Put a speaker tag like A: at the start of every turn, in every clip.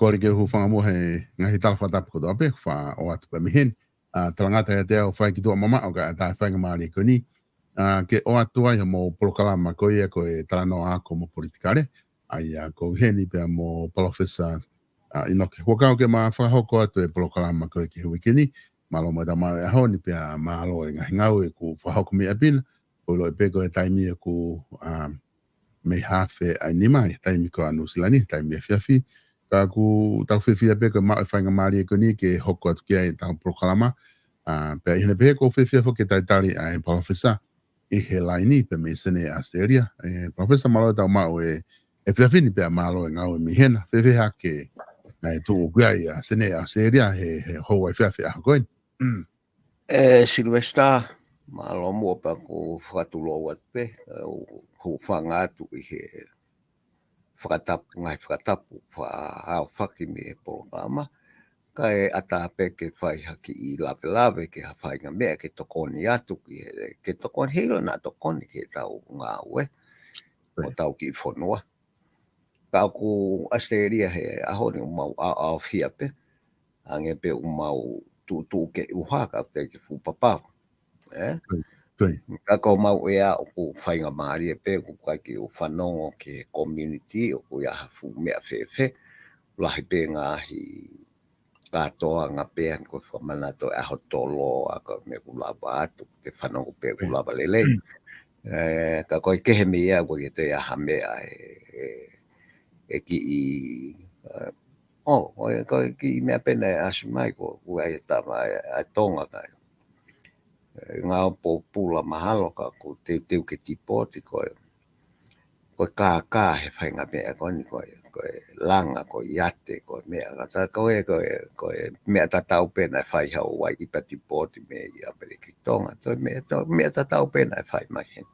A: ko ke hu whanga mo he ngahi talwha tapu koto ape wha o atu pa mihen. Talangata e te au whai ki tua mama o ka ta whainga maari ko ni. Ke o atu ai mo polokalama ko ia ko e tarano ako mo politikare. Ai ko heni pia mo professor inoke hokao ke ma whahoko atu e polokalama ko e ki hui kini. Malo mo da ma e honi pia malo e ngahi ngau e ku whahoko mi apina. Ko lo e peko e taimi e ku me hafe ai nima e taimi ko anu silani, taimi e fiafi. Ka ku tau whiwhia peko ma e whainga maari e ko ni ke hoko atu kia e tau polokalama. Pea ihene peko whiwhia fo ke taitari a e professor. I he laini pe me sene Asteria. Professor malo tau mao e fiafini pea malo e ngau e mihena. Whiwhia ke e tu o kuia i a sene Asteria he hoa e whiawhia a koen.
B: Silvestar, malo mua pa ko whakatulo wat pe, ko whanga atu I he whakatapu, ngai whakatapu, hao whaki me e programa, ka e ata pe ke whai haki I lawe ke ha whai ngā mea ke tokoni atu, ke tokoni hilo na tokoni ke tau ngā ue, o tau ki whanua. Ka ku Asteria he ahoni umau au fia pe, ange pe umau tu ke uhaka pe ke whupapau. Ka ko mau ea o ku whainga maari e pe ku kai ki o whanongo ke community o ku ia hafu mea whewhe. Lahi pe ngāhi katoa ngā pe ko whamana to aho tolo a ka me kulaba atu te whanongo pe kulaba lele. Ka koi kehe me ea ko ke te aha mea e ki I ko ki mea pena e asumai ko ai tama ai tonga kai. Ngā po pula mahalo ka ko teu ke tipoti ko ko ka he whainga mea ko langa, ko iate, ko mea. Kata ko mea tatau pena e whai hau wai i pati pōti me i Ameriki Tonga. To mea tatau pena e whai mai hen.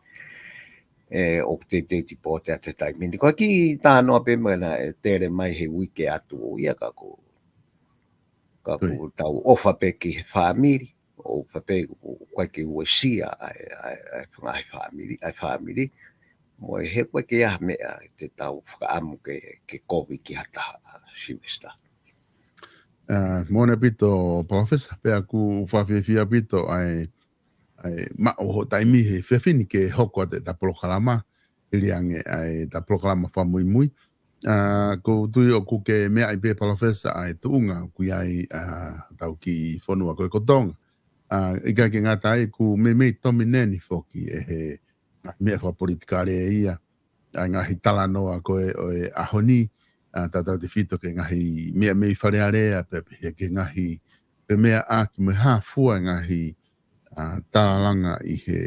B: O te pōti a te taimini. Ko ki tānoa pe mena e tere mai he wike atu o ia ka ko tau ofa pe ki he whamiri. O whape koe ki uesia ai whangai whamiri. Mo he koe ke aha mea te tau whakaamu ke kovi ki hata simesta.
A: Mone pito profesa pea ku whawhiwhia pito ai ma o taimi he whiawhini ke hoko te ta polokalama ili ange ai ta polokalama whamui mui. Ko tui o kuke mea i pe profesa ai tuunga kui ai tau ki whanua koe kotonga. Ika ke ngata ai ku me tomi neni whoki e he mea wha politikare e ia. Ngahi talanoa koe o e ahoni, tatau te whito ke ngahi mea mei wharearea pepe ke ngahi pe mea aki me hāfua ngahi tālanga i he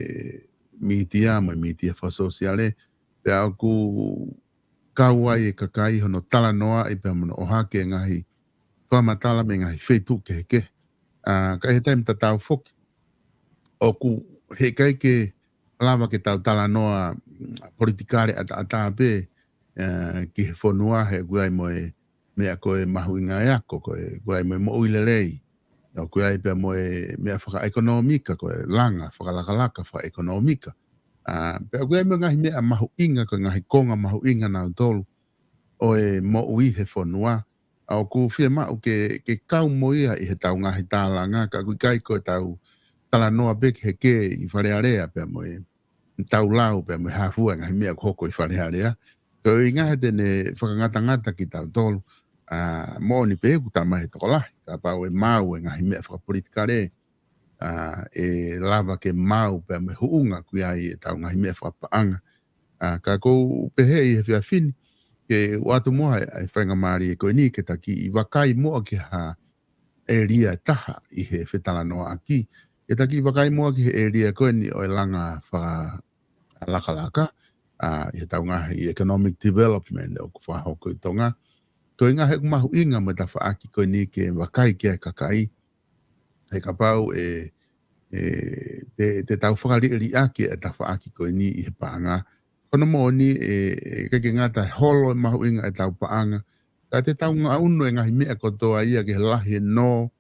A: mitia mai mitia wha sosiale. Pe au ku kauai e kakai hono talanoa i pe mono o hake ngahi whamatala me ngahi whetu ke heke. Ka he taim tatau whoki. O ku he kai ke lava ke tau talanoa politikare ata pe ki he whanua he guai moe mea koe mahuinga e ako koe guai moe mo uilelei. No guai pia moe mea whaka ekonomika koe langa whakalakalaka whaka ekonomika. Pea guai moe ngahi mea mahu inga koe ngahi konga mahu inga nau tolu o e mo ui he whanua. Au ku whia mau ke kau mo ia i he tau ngahi tālanga ka kui kai koe tau talanoa bek he ke i wharearea pia moe tau lau pe me hafua ngahi mea hoko i wharearea. Ko i ngaha tene whakangata ki tau tolu, mo ni pe ku tamahe tokolahi, ka pau e mau e ngahi mea whakapolitikare, e lava ke mau pe me huunga kui ai e tau ngahi mea whakapaanga. Ka kou pehe i he whiawhini, ke watu moa e whainga maari e koe ni ke taki i wakai moa ki ha e ria taha i he whetalanoa aki. E taki i wakai moa ki he e ria koe ni o e langa laka i he tau ngahi i economic development o ku whahoko i tonga. Koe ngahe ku mahu inga me ta whaaki koe ni ke wakai ke kakai. He ka pau te tau whakari aki e ta whaaki koe ni i he paanga. Kono mo ni kake ngata holo mahu inga e tau paanga. Ka te tau ngā unu e ngahi mea kotoa ia ke lahi no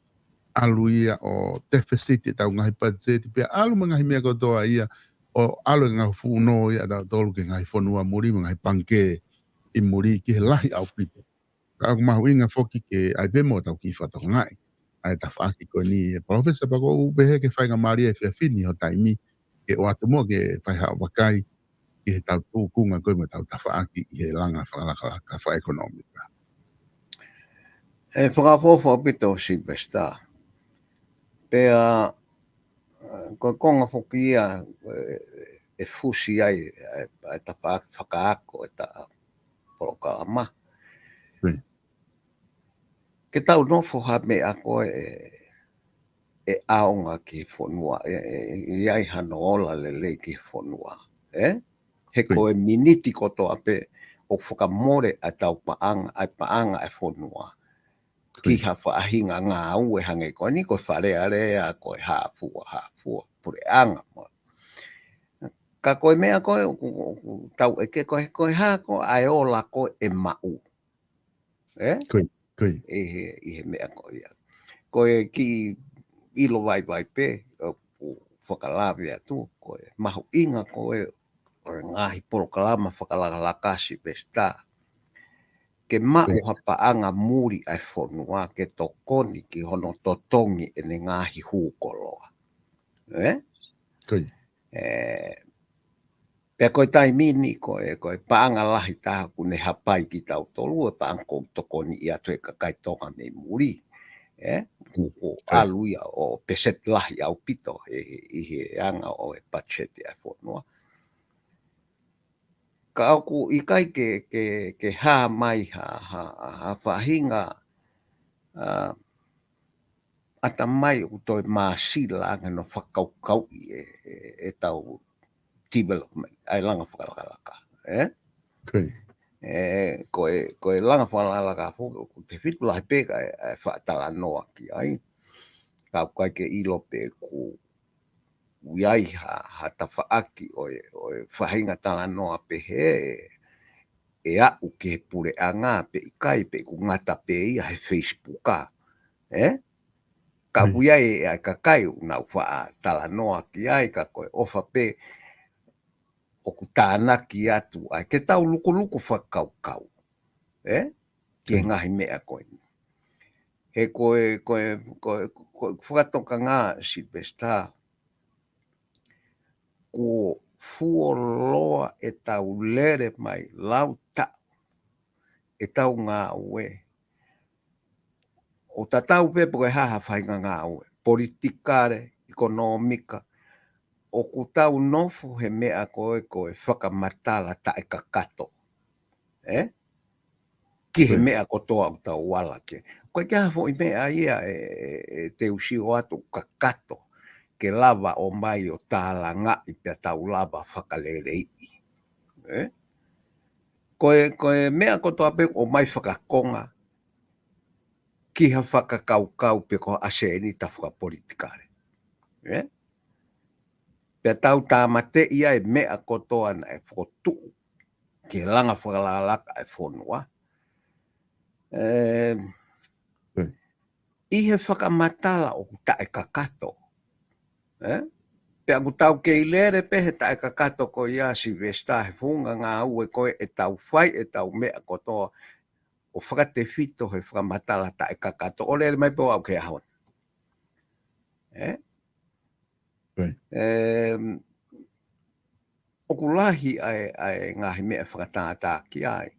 A: alu ia o deficit e tau ngahi budget. Pea alu ma ngahi mea kotoa ia o alo ngahi funo ia da tolu ke ngahi whanua muri ngahi panke i muri ki he lahi au pito. Ka aku mahu inga whoki ke ai pemo tau ki whatoko ngai. Ai ta whaaki koe ni profesa pako upehe ke whainga maria e whiawhini ho taimi ke o atu mo ke whaiha o wakai ki he tau tūkunga koe me tau ta whaaki i he langa whakalakalaka wha ekonomika.
B: E whakafofo pito si besta. Pea ko konga whoki ia e fusi ai e ta whakaako e ta porokalama. Ke tau nofo ha me ako e aonga ki whanua, e ai hanola le ki whanua. He koe miniti koto ape o whakamore a tau paanga e whanua. Ki ha whaahinga ngā au e hange koe ni koe wharearea koe hāfua, pure anga mo. Ka koe mea koe, tau eke koe ha koe ai ola koe e mau.
A: Koe.
B: I he mea koe ia. Koe ki ilo vai pe, whakalawe atu, koe mahu inga koe, koe ngahi polokalama whakalakalakasi pesta. Ke mau hapaanga muri ai whanua ke tokoni ki hono totongi e ne ngahi hūkoloa.
A: Koe.
B: Pea koe tai mini koe paanga lahi taha ku ne hapai ki tau tolu e paanga kou tokoni i atu e kakai tonga me muri. Ko aluia o peset lahi au pito i he anga o e pachete ai whanua. Ka au i kai ke hā mai ha whahinga ata mai u toi māsila anga no whakaukau e tau development, ai langa whakalakalaka. koe langa whanala ka po, te whitu lahi peka e whaatala noa ki ai. Ka kai ke ilo pe ku uiai ha ta whaaki o whahinga tala noa pe e au ke pure a ngā pe i kai pe ku ngata pe ia he Facebook ka. Ka uiai ai ka kai unau wha tala noa ki ai ka koe ofa pe o ku tānaki atu ai ke tau luku whakau. Ki ngahi mea koe. He koe whakatoka ngā Silvester, ko fuoloa e tau lere mai lau tau, e tau ngā ue. O ta tau pepo e haha whainga ngā ue, politikare, ekonomika, o ku tau nofo he mea koe whakamatala ta e kakato. Ki he mea kotoa o tau wala ke. Koe kia hafo i mea ia te usio atu kakato ke lava o mai o tāla ngā i pia tau lava whakalelei. Koe mea kotoa pe o mai whakakonga ki ha whakakaukau pe ko aseeni ta whakapolitikare. Pia tau tāmate ia e mea kotoa na e whakotu ke langa whakalalaka e whonua. I he whakamatala o ta e kakato. Pea ku tau kei lere pe he ta e kakato ko ia Silvester he funga ngā ue koe e tau whai e tau mea kotoa o whakate whito he whakamatala ta e kakato. O lere mai po au ke ahon. O kulahi ai ngahi mea whakatātā ki ai.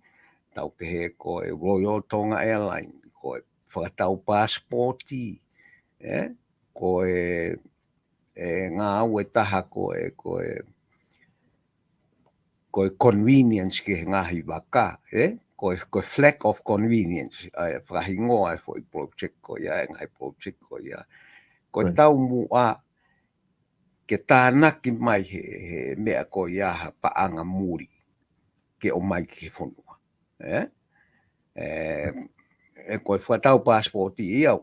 B: Tau pehe koe Royal Tonga Airline, koe whakatau passporti, koe ngā ue taha koe convenience ki he ngahi waka, koe flag of convenience, whakahingoa e fwoi project ko ia, ngahi project ko ia. Koe tau mua ke tānaki mai he mea ko ia ha paanga muri ke o mai ki whonua. Koe whatau passporti ia,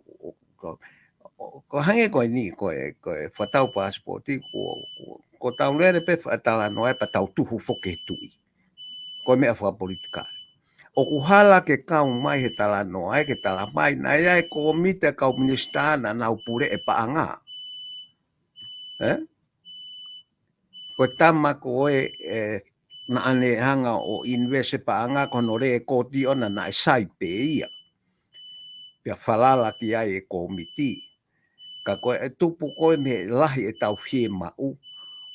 B: ko hange koe ni, koe whatau passporti, ko tau lere pe whatala noe pa tau tuhu whoke tui. Koe mea whakapolitikare. O ku hala ke kau mai he tala noe, ke tala mai, na ia e ko mite kau ministana nau pure e paanga. Koe tama koe na ane hanga o invest e paanga kono re e koti ona na e saipe ia. Pia whalala ki ai e komiti. Ka koe e tupu koe me lahi e tau fie mau.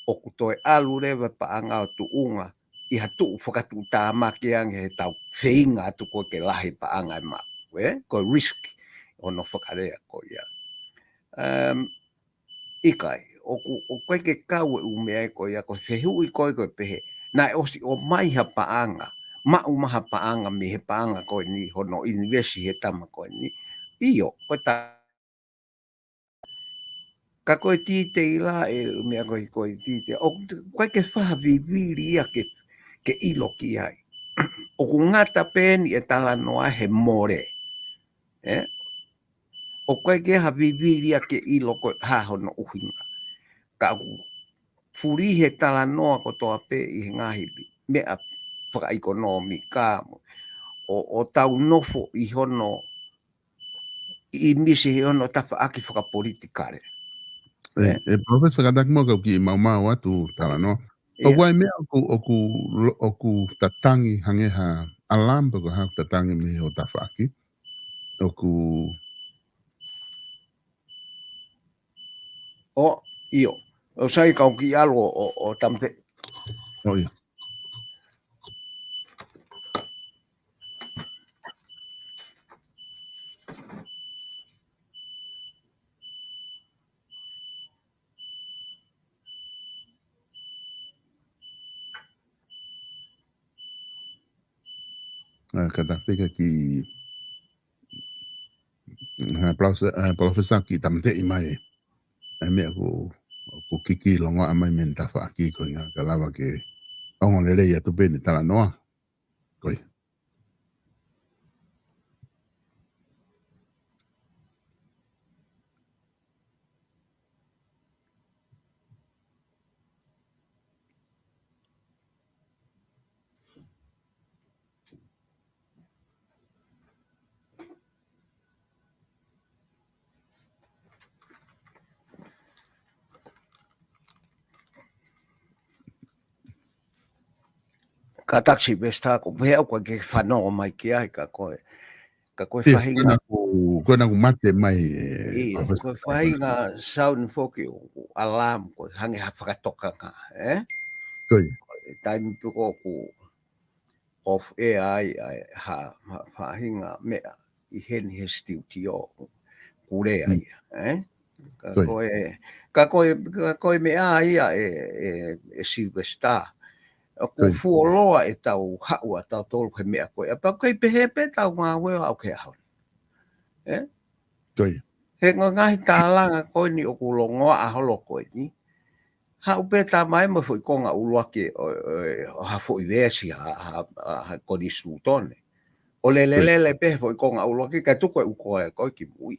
B: O ku toi alu rewa paanga o tu unga. Iha tuu whakatu tā maki ange he tau whiinga atu koe ke lahi paanga e mau. Koe risk ono whakarea koe ia. Ikai, o koe ke kau e umea koe ia koe whehui koe pehe. Na e osi o mai ha paanga, maha paanga me he paanga koe ni hono investi he tama koe ni. Iyo, koe ta. Ka koe tite i la e mea koe tite. O koe ke whaha viviri ia ke ilo ki ai. O ku ngata pēni e tala noa he more. O koe ke ha viviri ia ke ilo koe hahono uhinga. Ka furi he tala noa ko toa pe i he ngahi mea whakaikonomi ka o tau nofo i hono i misi i hono ta whaaki whakapolitikare.
A: Professor kadak mo ka ki mau atu tala noa. O wai mea o ku tatangi hangeha alamba ko hau tatangi me o ta whaaki. O ku...
B: O, iyo. O sai kau ki alo o tamte.
A: O iyo. Kata pika ki... Professor ki tamte i mai. Mea ko kiki longa amai men ta whaaki ko ngā kalawa ke ongo lere ia tu pene tala noa. Koi.
B: Ka taksi besta ko pea ko ke fano mai ki ai ka koe fahinga
A: Koina ku mate mai
B: ko fahinga sound foki alarm ko hange ha whakatoka ka
A: Koi.
B: time ko of AI ha fahinga mea I hen he studio kure ai ka koe mea ia e Silvestar ko fuoloa e tau haua tau tolu he mea koe pa koe pehe pe tau ngā weo au ke hau
A: Koi.
B: he ngahi tālanga koe ni o kulongoa a holo koe ni hau pe tā mai ma fui konga ulua ke ha fui vesi ha kodi sūtone o lelelele pe fui konga ulua ke kai tuko u koe ki mui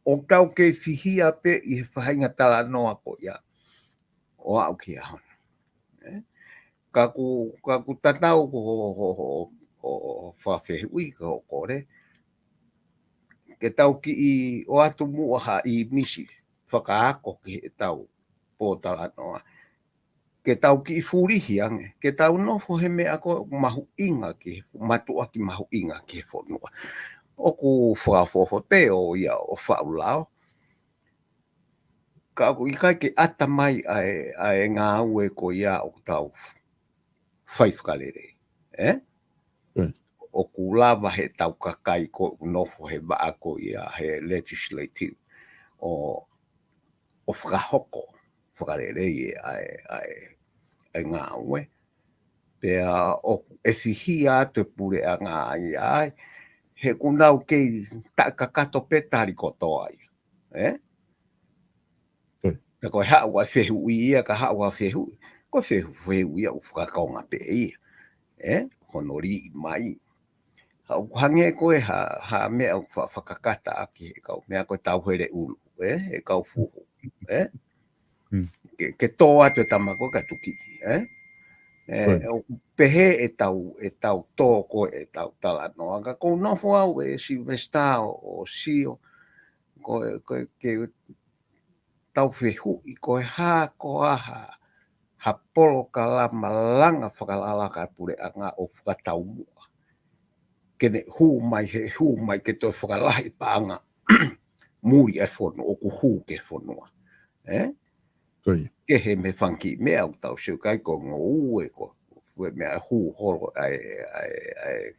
B: o tau ke fihia pe I whahinga tala noa ko ia o au ke hau Kaku tatau ko whawhehui ko kore. Ke tau ki I o atu mua ha I misi whakaako ki tau pōtala noa. Ke tau ki I furihi ange. Ke tau nofo he mea ko mahu inga ki matua ki mahu inga ki whonua. Oku whawhofo pe o ia o whaulao. Kaku I kai ke ata mai ai ngā ue ko ia o tau whaifkalere. O kulawa he tau kakai ko nofo he waako ia he legislative o whakahoko whakarere ai ngā ue. Pea o e whihia te pure a ngā ai he kunau kei kakato petari kotoa ai. Ka koe haua whehu ia ka haua whehu. Ko whehu ia u whakakonga pe ia. Honori mai. Hange koe ha mea whakakata aki he kau. Mea koe tau here ulu. He kau fuhu. Ke toa te tamako ka tuki. Pehe e tau tō koe e tau tala noa. Ka kou nofo au e Silvestar o Sio. Koe ke tau whehu I koe hā koa ha polo ka lama langa whakalala ka pure a ngā o whakatau mua. Kene hu mai ke toi whakalahi paanga muri e whono o ku hu ke whonua. Ke he me whanki mea au tau siu kai ko ngō ue ko. Ue mea hu holo ai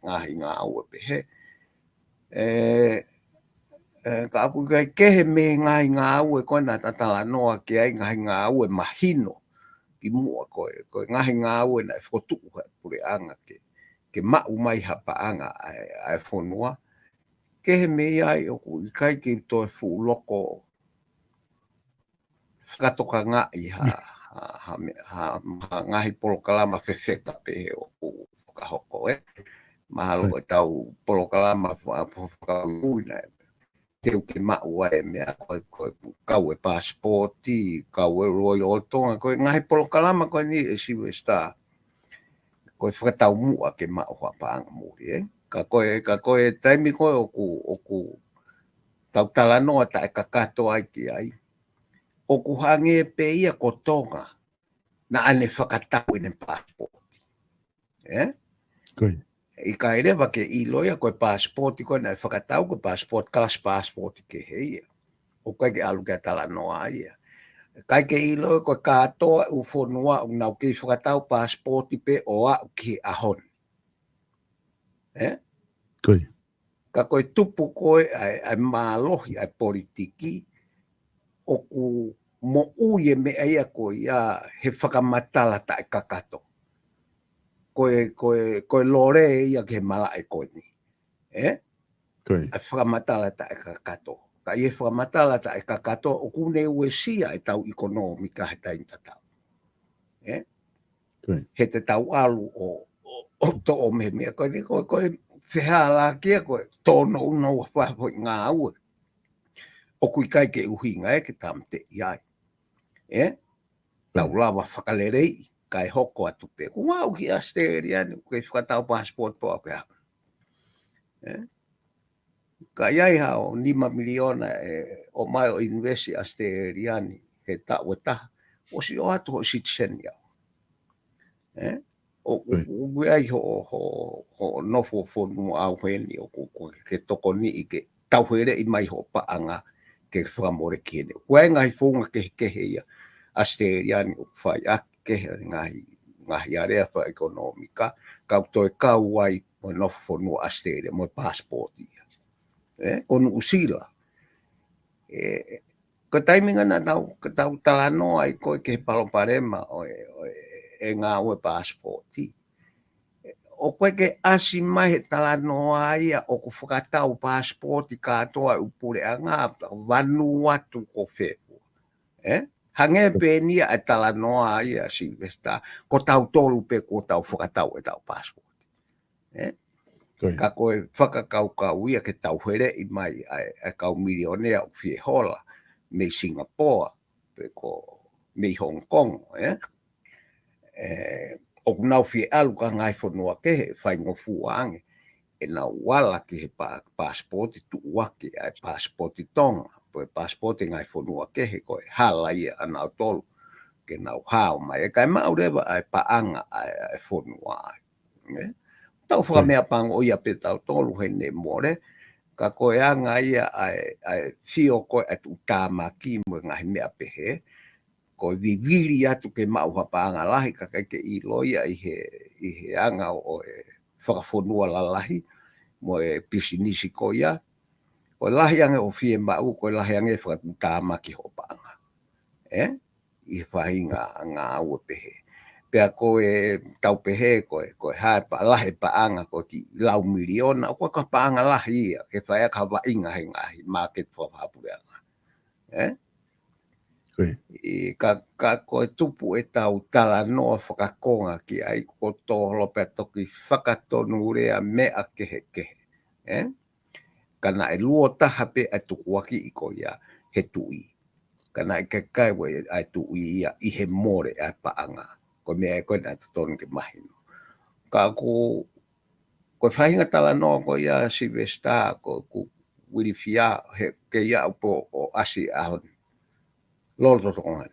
B: ngahi ngā ue pehe. Ka aku kai kehe me ngahi ngā ue koe nā tatala noa ke ai ngahi ngā ue mahino. Ki mua koe ngahi ngā ue na e whotuku hai pure anga ke mau mai hapa anga ai whonua. Kehe me ai o ku I kai ki toi fu loko whakatoka ngā I ha ngahi polokalama whewheka pe o ku whakahoko Mahalo tau polokalama whakahoi na teu ke mau ai mea koe kau e passporti, kau e Royal Tonga, koe ngahi polokalama koe ni e Silvestar. Koe whakatau mua ke mau whapaanga muri, Ka koe taimi koe oku tau tala noa ta e kakato ai ki ai. Oku hange pe ia ko Tonga na ane whakatau ine passporti. I ka rewa ke I loia koe passporti koe na whakatau koe passport, class passporti ke heia. O kai ke alu kia tala noa ia. Kai ke I loia koe katoa u whonua u nau ke whakatau passporti pe o au ki ahon. Ka koe tupu koe ai mālohi ai politiki o ku mo uye me ia koe ia he whakamatala ta e kakato. Koe lore ia ke mala e koe ni. Ai whakamatala ta e kakato. Ka ie whakamatala ta e kakato o kune ue sia e tau ekonomika he taim tatau. He te tau alu o to o me me ko ni ko fehala kia ko tono no fa foi ngā ua. O kui kai ke uhinga e ke tamte iai. Tau lawa whakalerei, kai hoko atu pe. Ko ngā uki Australia ni, kei whakatau passport po au kia. Ka iai hao 5 miliona o mai o University Australia ni, he ta ua taha. O si o atu ho citizen iau. O iai ho nofo whonu au heni, o ke toko ni i ke tauhere i mai ho paanga ke whakamore kene. Koe ngai whonga kehe ia Australia ni o whai a kehe ngahi area wha ekonomika. Kau toi kau wai mo nofo whonu Australia, mo passport ia. Konu usila. Ko taiminga na tau talanoa i koe ke paloparema e ngā ue passporti. O koe ke asi mai he talanoa ia o ku whakatau passporti katoa upure a ngā wanu atu ko whepu. Hange penia e talanoa ia Silvesta, ko tau tolu pe ko tau whakatau e tau passporti. Ka koe whakakau ia ke tau here i mai e kau milionea o fie hola me Singapore, pe ko me Hong Kong, o nau fie alu ka ngai whanua kehe, whai ngofu ange, e nau wala ki he passporti tu wake, ai passporti tonga, po e passporti ngai whanua kehe, koe hala ia anau tolu, ke nau hao mai, e kai maurewa ai paanga ai whanua ai. Tau whakamea pang o ia pe tau tolu he ne more, ka koe anga ia ai fio koe atu tāmaki mo ngahi mea pehe, ko viviri atu ke mau hapanga lahi ka ke I loia I he anga o whakawhonua la lahi mo e pisinisi ko ia. Ko lahi anga o fie mau, ko lahi anga whakatamaki hopanga. I whahi ngā ua pehe. Pea ko tau pehe ko hae pa lahi pa anga ko ki lau miliona, ko ka pa anga lahi ia, ke whaia ka wa inga he ngahi market whapapure anga. I ka koe tupu e tau tala noa whakakonga ki ai ko tōholo pe toki whakatonu rea mea kehe. Kana e lua taha pe e tuku waki I ko ia he tui. Kana e kai we ai tui ia I he more ai paanga. Ko mea e koe nai tatonu ke mahino. Ka ko whahinga tala noa ko ia Silvesta ko wirifia ke ia upo o asi ahon. Lolo tongan,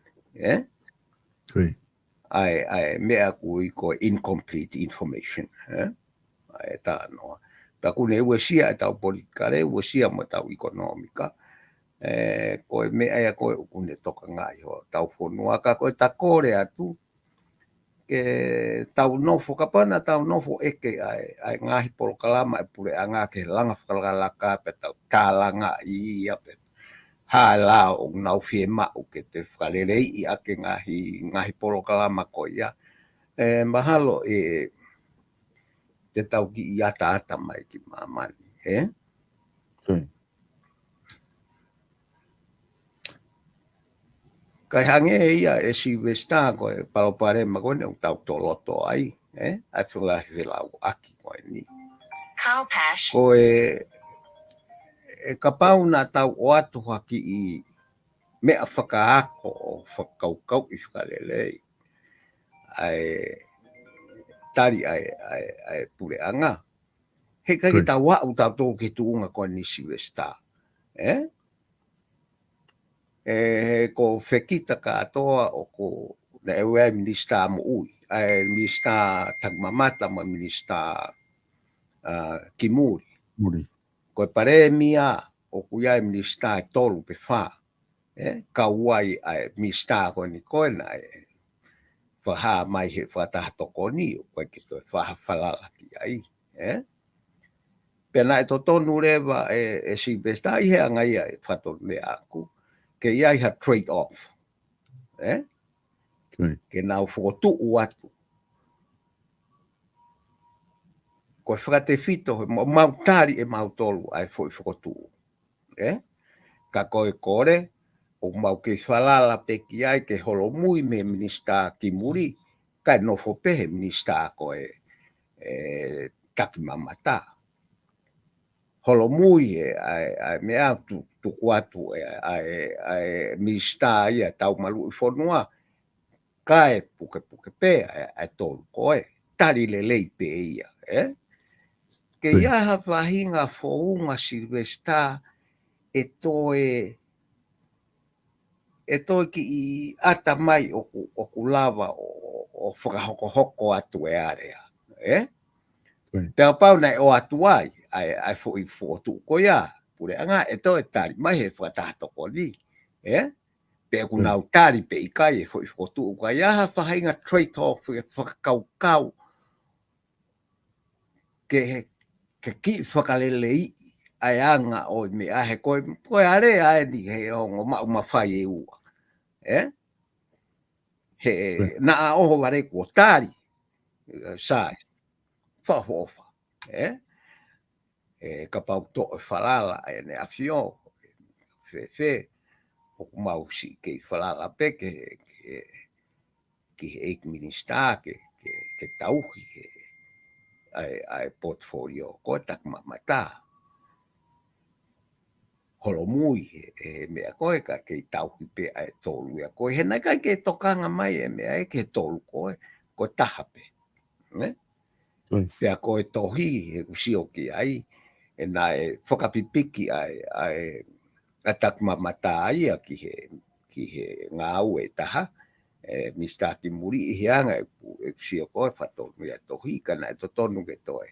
B: ai mea kui ko incomplete information, ai ta no. Pa ku ne uesia e tau politikare, uesia mo tau ekonomika, ko mea ia ko une toka ngai ho tau whonua ka ko takore atu ke tau nofo kapana tau nofo eke ai ngahi polokalama e pure anga ke langa whakalaka pe tau tālanga ia pe hala o nau fie mau ke te whalerei I ake ngahi polokalama ko ia. Mahalo te tau ki I ata mai ki mamani. Kai hange ia e Silvesta ko e paloparema ko ne tau toloto ai. Ai whilau aki ko ni. Ko e kapau na tau o atu haki I mea whakaako o whakaukau I whakalelei. Ai tari ai pure anga. He kai tau wau tau tō ke tuunga ko ni Silvesta. Ko whekita katoa o ko na ewe minista mo ui. Ai minista tagmamata mo minista Kimuri. Ko pare mia o kuia minista tolu pe fa. Kauai ai minista ko ni ko na faha mai he fata toko ni ko ke to faha falala ki ai. Pena e tonu rewa e Silvesta I he anga ia e fato me aku. Ke ia ha trade off. Ke nau whotu atu. Ko whakate fito, mautari e mautolu ai foi whotu. Ka koe kore, o mau ke whalala peki ai ke holo mui me minista Kimuri, kai nofo pehe minista koe taki mamata. Holo mui ai mea tu kuatu ai mista ia tau malu I fonua kae puke pe ai tolu koe. Tali le lei pe ia, Ke iaha wahinga founga Silvesta e toe ki I ata mai o ku lava o whakahoko atu area, Pea pau nei o atu ai fo I fotu ko ia, pure anga e toe tari mai he whakatahto ni, Pea ku nau tari pe I kai e fo I fotu ko iaha wahinga trade-off e whakakau ke ki whakalelei ai anga o me ahe koe are ai ni he ongo mawhai e ua. He na a oho ware ko tari sai whahofa. Ka pau to e whalala e ne awhio fe o mau si ke whalala pe ki he eik minista ke tauhi ai portfolio ko tak mamata. Holo mui mea koe ka kei tauhi pe ai tolu ia koe. He nai kai ke tokanga mai mea ke tolu koe taha pe. Pea koe tohi he kusio ki ai e nai whakapipiki ai tak mamata ia ki he ngā au taha. Mista ki muri I heanga e kusio koe whatonu ia tohi ka nai totonu ke toe.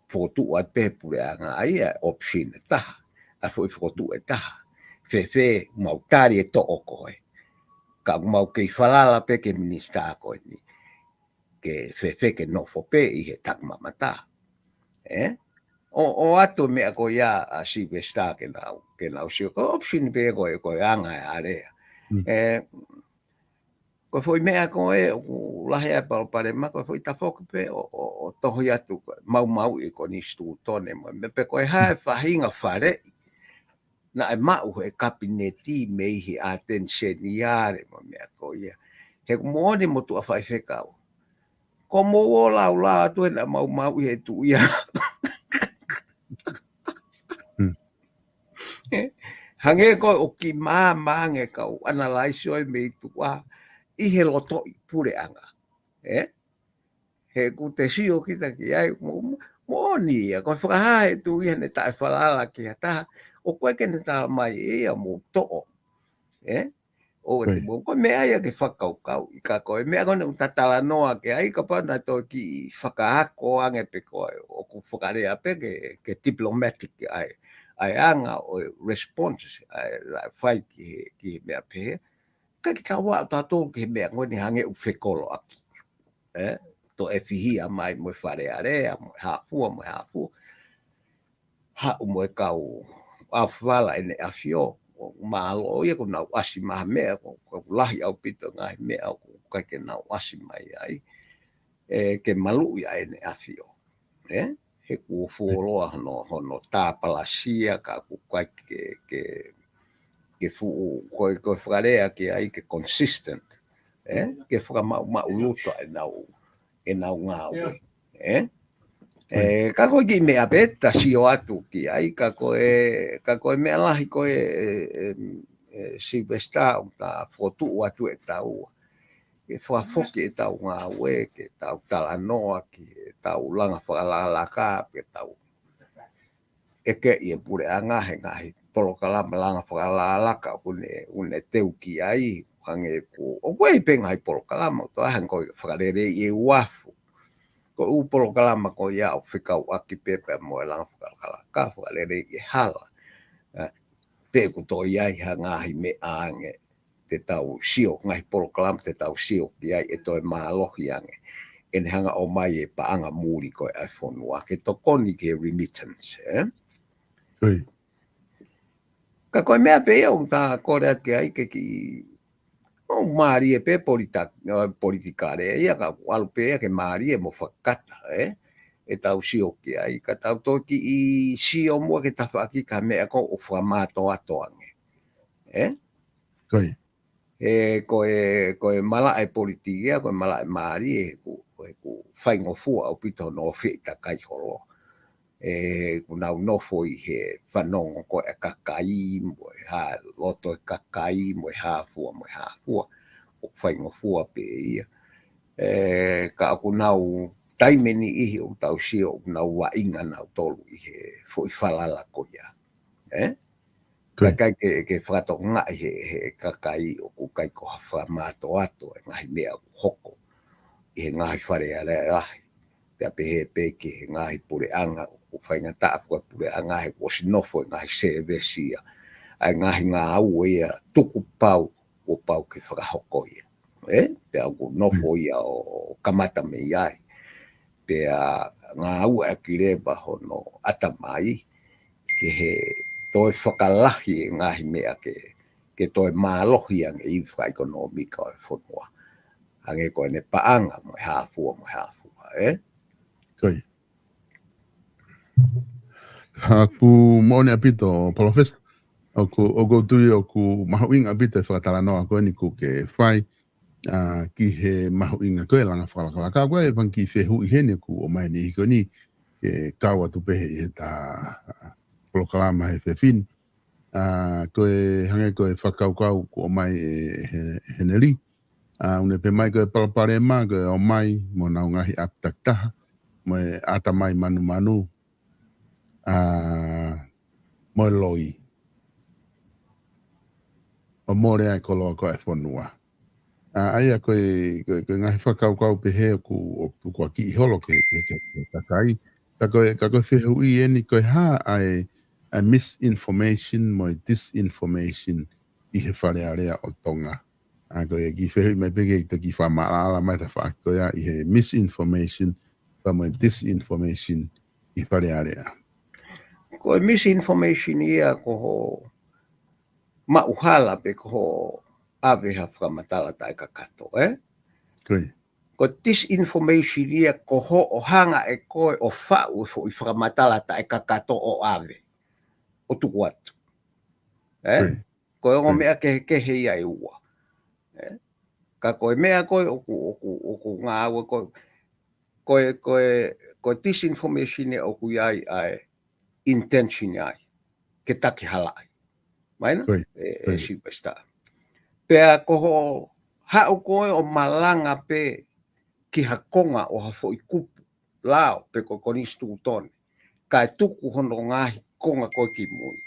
B: Fotu at pe pure anga ai option taha a foi fotu taha fe mau tari to koe ka mau ke falala pe ke minista ko ni ke fe ke no fo pe I he tak mamata o ato me ko ya a Silvesta ke na usio option pe ko anga area ko foi mea ko o lahe pa pare ma ko foi tafok pe o tohi atu mau I ko ni stu tone me pe ko ha fahinga fare na mau e kabineti me hi attenzioniare mo me ko ia he mo ni mo tu a fai fekau ko mo la tu na mau he tu ia hange ko o ki mange ka analyze o me tu I he loto I pure anga. He ku te sio kita ki ai mo ni ko whakahae tu I hene tae whalala ki hata o koe ke ne tā mai ea mo to'o. O te mo ko mea ia ke whakaukau I ka koe mea kone tatala noa ke ai ka pana to ki whakaako ange pe koe o ku whakarea pe ke diplomatic ai anga o response ai whai ki mea pe Kaki ka wa tatou ke mea ngoni hange u whekolo aki. To e whihia mai mo whare area, mo hapua. Ha mo e kau awhala e ne awhio. Malo ia ko nau asi maha mea, ko lahi au pito ngai mea, ko kake nau asi mai ai. Ke malu ia e ne awhio. He kua fuoloa hono tāpalasia ka ku kake ke fu ko whakarea ki ai ke consistent ke whakamau luto e nau ngā ue ka koe ki mea beta si o atu ki ai ka koe mea lahi koe Silvesta o ta fotu atu e tau ke whakafoki e tau ngā ue ke tau talanoa ki tau langa whakalalaka ke tau ke I pure anga he ngahi polokalama langa whakalalaka une teu ki ai hange ko o koe penga I polokalama to ahan ko whakarere I uafu ko u polokalama ko ia o whikau aki pepe mo e langa whakalalaka whakarere I hala pe ku to iai ha ngahi me ange te tau sio ngahi polokalama te tau sio ki ai e toi mahalohi ange en hanga o mai e paanga muri ko e whonua ke tokoni ke remittance Ka koe mea pe o ta kore ake ai ke ki o maari e pe politikare ia ka alu pe ke maari e mo whakata e tau sio ki ai ka tau toki I sio mua ke tawhaki ka mea ko o whamato atoange koe mala e politikia koe mala e maari e ku whaingofua o pito no whita kai holo. Ku nau nofo I he whanongo ko e kakai mo ha loto e kakai mo ha fua o whaingofua pe ia. Ka aku nau taimeni ihi o tau sio o nau wa inga nau tolu I he fo I whalala ko ia. Kai ke whakato ngā he kakai o ku kai ko hawha māto ato e ngahi mea hoko I he ngahi whare a rea rahi. Pea pehe peke he ngahi pure anga o ku whainga taafua pure anga he wasinofo e ngahi sevesia. Ai ngahi ngā au ia tuku pau o pau ke whakahoko ia. Pea ku nofo ia o kamata me iai. Pea ngā au a kireba hono atamai ke he toi whakalahi ngahi mea ke toi mālohi ang I whaikonomika o e whonua. Hange koe ne paanga mo hāfua.
A: Koi. Haku mone apito professor. Oku tui oku mahuinga apito e whakatala noa koe ni ku ke whai ki he mahuinga koe langa whalakalaka koe e ki whehu I hene ku o mai ni hiko ni ke kaua tupehe I he ta proklama he whewhini. Koe hange koe whakaukau ku o mai he neri. Une pe mai koe palapare ma koe o mai mo nau ngahi aptaktaha mo e ata mai manu mo loi. O more ai koloa koe whanua. Aia koe ngahi whakaukau pehe ku kua ki holo ke takai. Ka koe whehu I eni koe ha ai misinformation mo disinformation I he whare area o tonga. Koe ki whehu mai peke I te ki whamaala mai ta whakoia I he misinformation pa mo disinformation I whare area.
B: Koe misinformation ia ko mauhala pe ko aveha whakamatala tai kakato,
A: Koe.
B: Ko disinformation ia ko o hanga e koe o whau fo I whakamatala tai kakato o ave. O tuku atu. Koe o mea ke hei ai ua. Ka koe mea koe oku ngā aua koe disinformation ia oku iai ai intention ai. Ke taki halai. Maina? Si pesta. Pea koho hao koe o malanga pe ki hakonga o hafo I kupu lao pe ko konis tūtone. Kai tuku hono ngahi konga koe ki mui.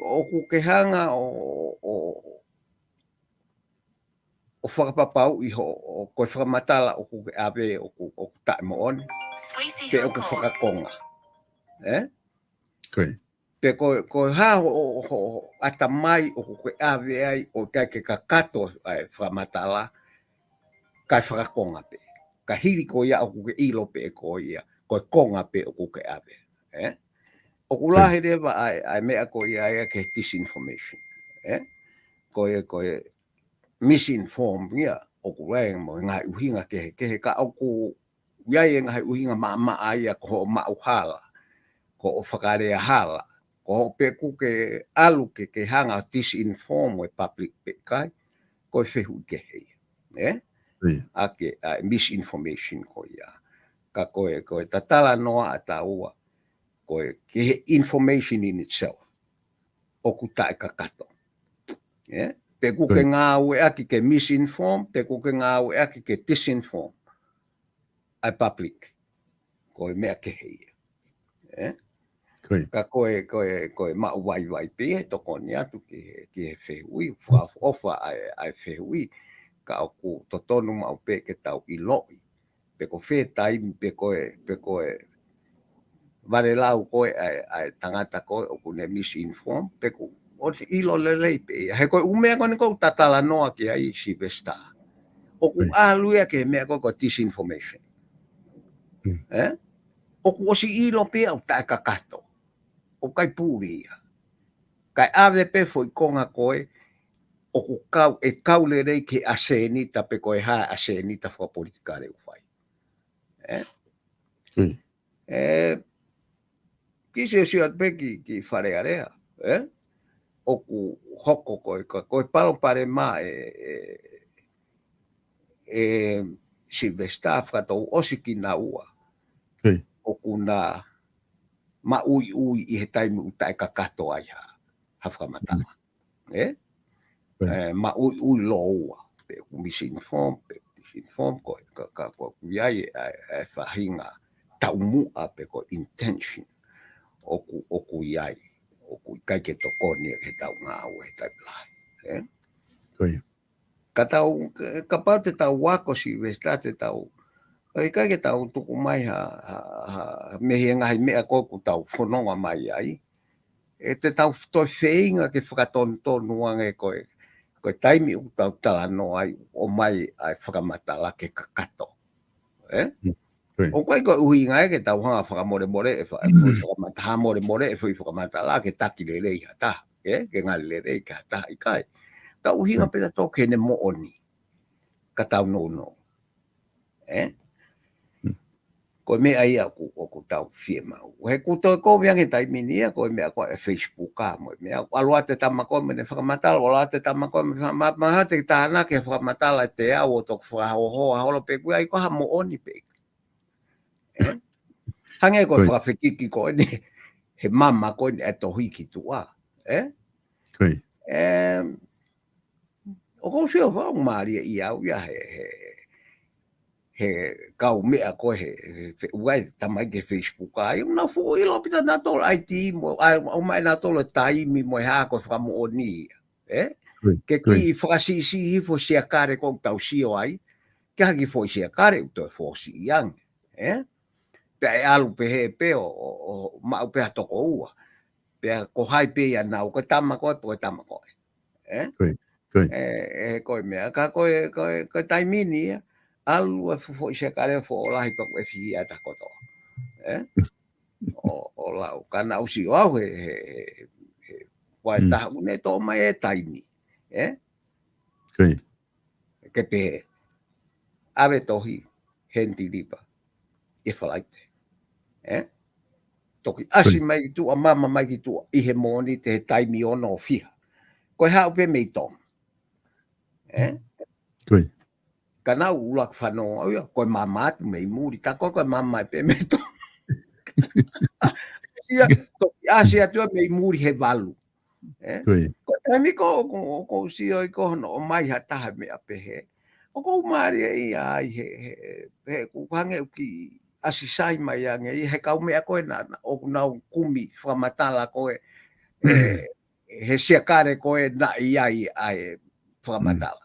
B: Oku ke hanga o whakapapau I o koe whakamatala oku ke awe oku tae mo oni. Pe oku whakakonga.
A: Koe.
B: Pe koe hao o atamai o koe awe ai o kai ke kakato ai whakamatala kai whakakonga pe. Ka hiri ko ia o ke ilo pe ko ia. Koe konga pe o ke awe. O kulahe rewa ai mea ko ia ke disinformation. Koe misinform ia o kulahe mo ngai uhinga ke he ka oku iai ngai uhinga maa ia ko mauhala. Ko o whakarea hala. Ko pe kuke alu ke hanga disinform o public pe kai. Koe whehu ke hei. Ake misinformation ko ia. Ka koe tatala noa ata ua. Koe ke information in itself. Oku tae kakato. Pe kuke ngā ue aki ke misinform, pe kuke ngā ue aki ke disinform. Ai public. Koe mea ke hei. Ka koe mau wai pe toko ni atu ki he whehui. Ofa ai whehui. Ka oku totonu mau pe ke tau I loi. Pe ko whe taimi pe koe vare lau koe ai tangata koe oku ne misinform. Pe ko o se ilo lelei pe. He koe umea koe ni kou tatala noa ki ai si vesta. Oku aluia ke mea koe disinformation. Oku o si ilo pe au tae kakato. O kai pūri ia. Kai ave pe foi konga koe. Oku kau kau le rei ke asenita pe koe ha asenita fo politika reu fai. Kise si at pe ki whare area. Oku hoko koe palo pare ma Silvestar whakatou osiki na ua.
A: Kei.
B: O kuna ma ui I he taimu utai ka kato ai ha whakamatala. Ma ui lo ua. Pe ku misinform, ko kuiai e whahinga taumua pe ko intention o kuiai. O kui kai ke tokoni he tau ngā ua he taipulai.
A: Kei.
B: Ka pau te tau wako Silvestar te tau kai ke tau tuku mai mehi ngahi mea koku tau whanonga mai ai. E te tau toi wheinga ke whakatonu ange koe taimi u tau tala no ai o mai ai whakamatala ke kakato. O koe uhi ngai ke tau hanga whakamore e whakamata more e whakamatala ke taki le rei hata. Ke ngali le rei ke hata I kai. Ka uhi nga peta tō kene mo oni. Ka tau no. Ko me ai aku tau fie mau. He kuto ko viange taimi nia ko me ako e Facebook ka mo me alua te tamako me whakamatala wala te tamako me ma te tāna ke whakamatala te au to whahoho holo pe ku ai ko ha mo oni pe. Hange ko whakawhikiki ko ni he mama ko ni e tohi ki tua. O ko whio whao maria I au ia he kau mea ko he uai tamai ke Facebook ai una fu I lo pita na tolo IT mo o mai na tolo taimi mo ha ko whamo oni. Ke ki whakasisi I fo sia kare ko tau sio ai. Ke haki fo sia kare to fo si yang. Pe alu pe he pe o ma pe toko ua. Pe ko hai pe ya na ko tama ko tamako. Koe mea ka koe taimini alu e fufo I se kare fo lahi paku e fihi ata koto. O lau kana usi o au he wai tahu ne tō mai e taimi. Ke pe ave tohi henti lipa I whalaite. Toki asi mai ki tua, mama mai ki tua, I he moni te he taimi ono o fiha. Koe hau pe mei tōng. Kana ulak whanau au ia, koe mama atu mei muri, ta koe mama pe mei tōng. Toki asi atua mei muri he walu. Koe taimi ko usio I kohono o mai hataha mea pehe. O kou maari I ai he kuhange uki asi sai mai ange I he kau mea koe nana o nau kumi whamatala koe he siakare koe na I ai whamatala.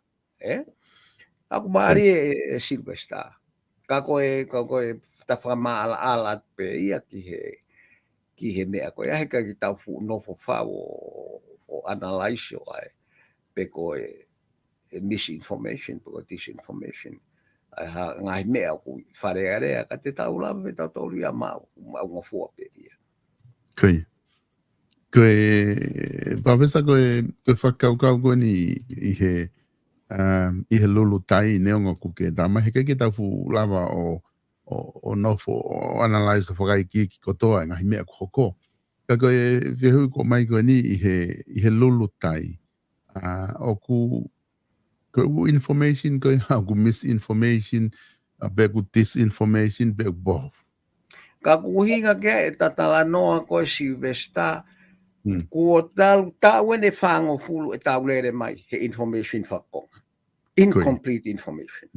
B: Aku maari Silvestar. Ka koe ta whamaala ala pe ia ki he mea koe ahe ka ki tau fu nofo whao o analyse o ai pe koe misinformation, pe disinformation. Ngai mea ku wharearea ka te tau lawa me tau tau ria mau ngofua pe ia.
A: Koe pawesa koe whakaukau koe ni I he lulu tai neonga kuke tama he ke tau fu lava o nofo o analyse whakaiki ki kotoa ngahi mea kuhoko. Ka koe whihu ko mai koe ni I he lulu tai. O ku information ko ku misinformation be ku disinformation be both
B: ka kuhinga ke tatala noa ko Silvestar ku tau ene whango fulu e tau lere mai he information whakong incomplete information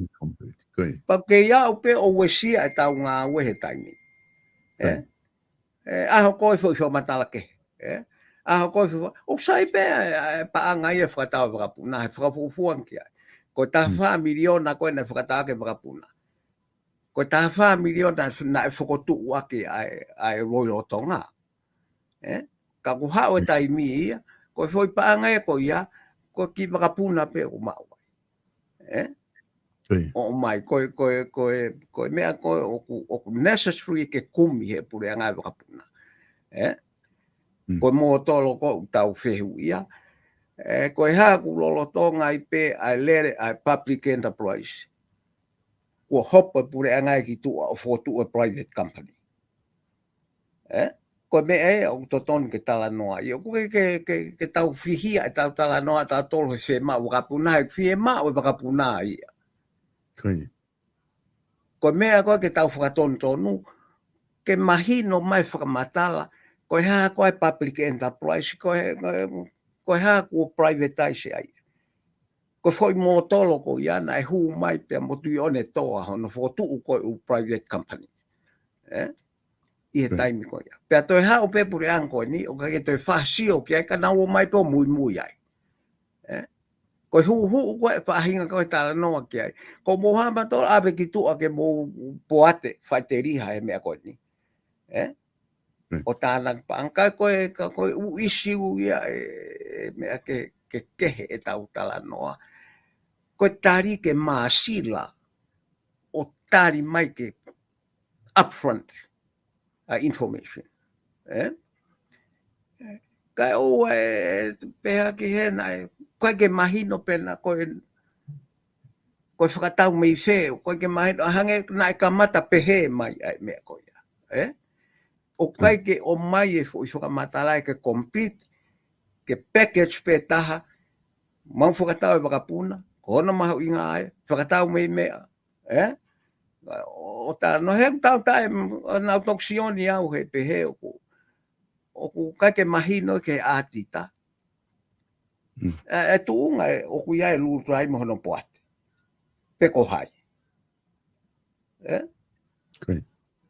B: pa ke iau pe o wesia e tau ngā ue he taimi aho koe fo matala ke aho koe fo o sai pe pa angai e whakatau whakapuna he whakafufuang kia ko ta wha miliona koe na whakatake whakapuna. Ko ta wha miliona na e whakotu ake ai roi o tonga. Ka ku hao e taimi ia, ko e whoi paanga e ko ia, ko ki whakapuna pe o mau. O mai, ko mea koe o ku necessary ke kumi he pure angai whakapuna. Ko mō tolo ko tau whehu ia, ko e haku lolo tonga I pe ai lere ai public enterprise. Ko hopa pure angai ki tua o fotu a private company. Ko me o toton ke tala noa. Io ko ke tau fihia e tau tala noa tau tolo he ma wakapuna e fie ma o wakapuna ia. Ko mea koe ke tau whakatonu, ke mahino mai whakamatala, koe haa koe public enterprise, koe haa kua privatize ai. Koe whoi mō tolo ko iana e huu mai pia mo tui one toa hono whotuu koe u private company. I he taimi koe ia. Pea toi hao pepure ang koe ni, o kake toi whasio ki ai ka nau o mai po mui ai. Koe huu koe whahinga koe tala noa ki ai. Ko mohama tō awe ki tua ke mō poate whai te riha e mea koe ni. O tānang paankai koe u isi u ia e mea ke kehe e tau tala noa. Koe tari ke maasila o tari mai ke upfront information. Kai o peha ki hena koe ke mahino pena koe whakatau mei wheo, koe ke mahino hange na e kamata pehe mai ai mea koe ia. O kai ke o mai e whakamatala ke compete, ke package pe taha, mau whakatau e wakapuna, kono maho inga ai, whakatau mei mea. O tā, no he tau tae nau toksioni au he pehe o ku kai ke mahino ke ātita. E tuunga e o ku iai lūtu ai mohono poate. Peko hai.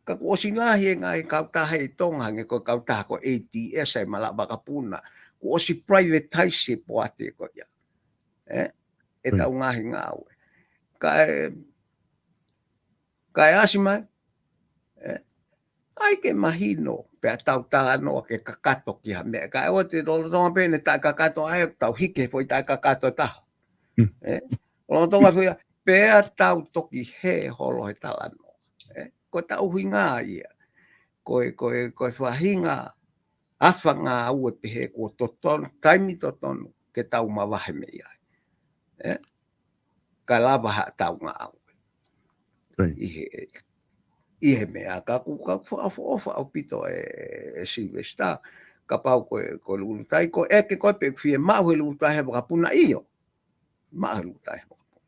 B: Ka ku osinahi e ngai kautaha e tonga nge ko kautaha ko ATS ai mala bakapuna. Ku osi privatize poate ko ia. E tau ngahi ngau. Kai asimai. Ai ke mahino. Pea tau tala noa ke kakato ki ha mea. Kai o te tonga pene tai kakato ai tau hike foi tai kakato taha. O tonga foi pea tau toki he holo he tala noa. Ko tau hinga ia. Koe whahinga awhanga au e pehe ko totono, taimi totono ke tau mawahe me ia. Ka lava ha tau ngā au. Ihe mea ka whaafofa au pito e Silvesta. Ka pau koe lulutai, ko eke koe pe fie mau he lulutai he wakapuna iyo. Mau he lulutai he wakapuna.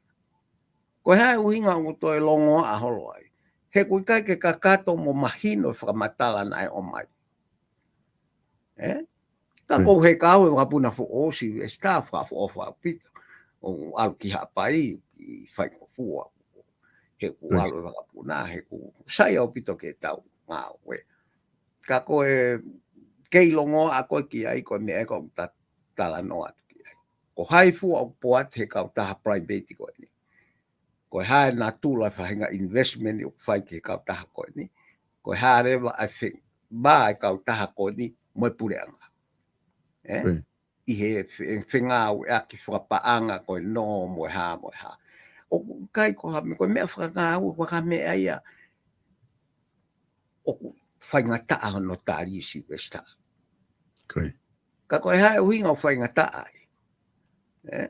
B: Ko hae uhinga ngu toi longo a holo ai. He kui kai ke kakato mo mahino whakamatala nai o mai. Ka kou he kau e wakapuna fu o Silvesta whaafofa au pito. O alu ki hapai, ki whaiko fua. He ku alu e wakapuna, he ku sai au pito ke tau ngā we. Ka koe kei longo a koe ki ai, koe me eko tala noa tu ki ai. Ko hai fua au poat he kau taha private koe ni. Koe hae nā tūlai whahinga investment i whai ke kau taha koe ni. Koe hae rewa ai wha e kau taha koe ni, moe pureanga. I he whengau e aki whakapaanga koe no moe ha. O kai ko hame koe mea whakangau waka mea ia. O whainga taa no tāri Silvesta. Ka koe hae uhinga o whainga taa ai.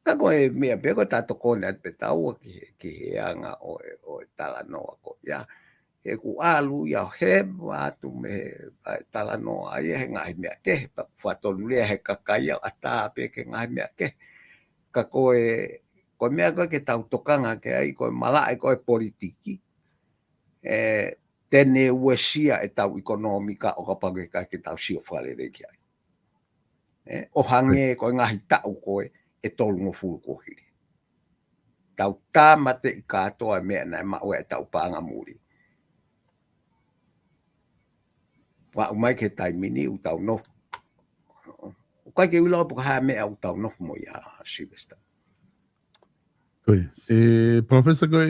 B: Ka koe mea peko tato kone at petau ki he anga o tala noa ko ia. He ku alu ia he watu me tala noa ai he ngahi mea ke. Pa whatonu lea he kakai au ata peke ngahi mea ke. Ka koe mea koe ke tau tokanga ke ai koe malae koe politiki. Tene uesia e tau ekonomika o kapage kai ke tau sio whalere ki ai. O hange koe ngahi tau koe e tolungo fulu kohiri. Tau tāmate i kātoa mea nai maue e tau pāanga muri. Wa umai ke taimini u tau nofu. O kai ke ulau puka haa mea u tau nofu mo ia Silvesta.
A: Professor koe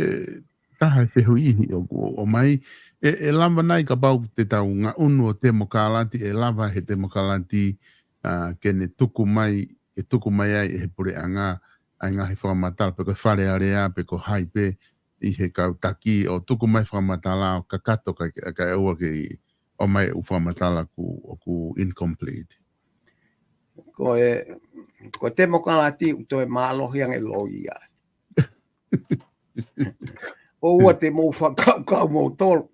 A: taha e whihu ihi o mai e lava nai ka pau te tau ngā unu o te mokalati e lava he te mokalati ke ne tuku mai ai e he pure anga ai ngā he whakamatala pe koe whare area pe ko hai pe i he kautaki o tuku mai whakamatala o kakato ka eua ke o mai u whakamatala ku incomplete.
B: Ko te mokalati u toi mālohi ange loi ai. O ua te mou whakau mou tolu.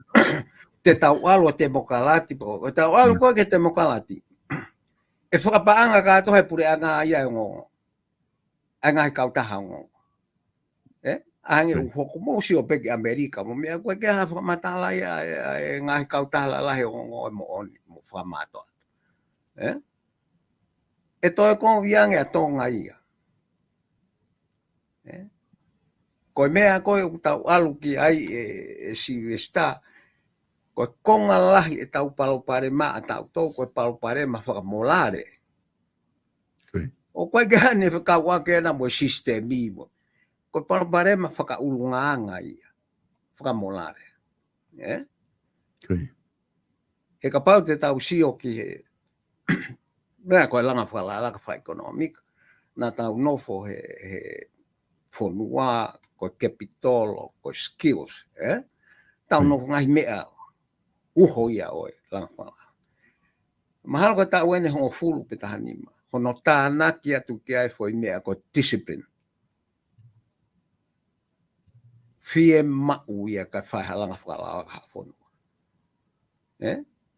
B: Te tau alu te mokalati. O tau alu koe ke te mokalati. E whakapaanga kātoa he pure anga ia e ngongo. Anga he kautaha ngongo. Ange u hoku mo si o peke Amerika mo mea koe ke ha whamatala ia e ngai kautala lahe o ngoi mo oni mo whamato. E toi kong iange a tonga ia. Koe mea koe u tau alu ki ai e Silvesta, koe konga lahi e tau palopare maa tau tau koe palopare ma whakamolare. O koe ke hane whakawake na mo sistemi mo. Koe palopare ma whakaulungaanga ia. Whakamolare. He ka pau te tau sio ki he mea koe langa whalalaka wha ekonomika. Na tau nofo he whonua, koe capitolo, koe skills. Tau nofo ngahi mea uho ia oe langa whala. Mahalo koe tau ene hongo fulu pe tahanima. Hono tāna ki atu ki ai foi mea koe discipline. Fie mau ia kai whai halanga whalalaka whonua.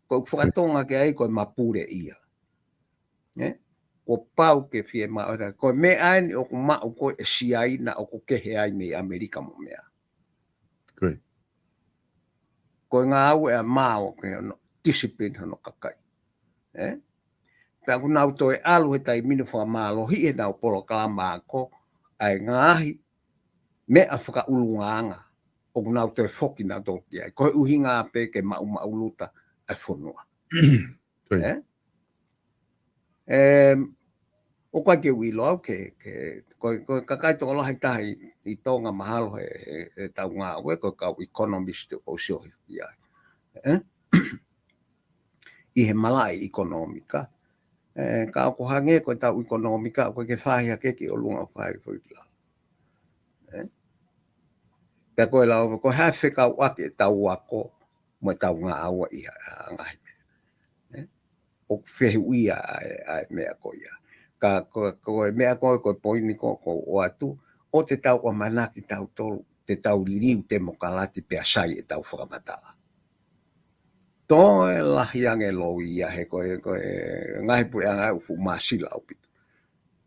B: Koe whakatonga ki ai koe mapure ia. Ko pau ke fie mau ko me ai o ko mau ko e siai na o ko kehe ai me Amerika mo mea. Ko ngā au e mau ke no discipline no kakai. Pea ko nau toi alu he tai minu wha malo hi e nau polo kalama ko ai ngahi me a whaka ulunganga o ko nau toi foki na toki ai. Ko uhi ngā pe ke mau mauluta ai whonua. O koe ke wilo au ke kakai tō lahi tahi i tōnga mahalo he tau ngā ue koe kau economist o siohi iai. I he malai ekonomika. Ka ko hange koe tau ekonomika koe ke whahia keki o lunga whai koe lau. Pea koe lau koe hawhi kau ake tau wako mo tau ngā aua i ngahi mea. O whehi uia ai mea koe ia. Ka koe mea koe poini ko o atu, o te tau o manaki tau tolu, te tau ririu te mokalati pea sai e tau whakamatala. Tō e lahi ange lo ia he koe ngahi pure angai ufu masila au pitu.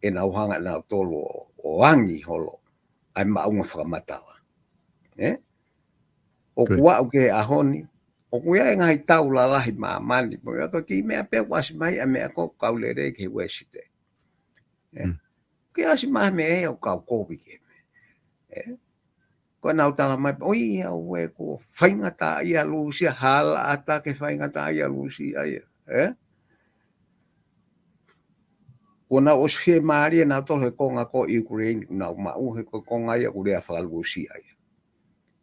B: E nau hanga nau tolu o angi holo, ai maunga whakamatala. O kua au ke ahoni, o kuia e ngai tau la lahi maamani, mo ia ko ki mea pea wasi mai a mea ko kaulere ke wesite. Ke asi maha me e o kau kowi ke me. Ko nau tala mai, oi ia ue ko whaingata ia lusia, hala ata ke whaingata ia lusia ia. Ko nau osfie maari e nau tolo he konga ko Ukraine, nau mau he konga ia kurea whakalusia ia.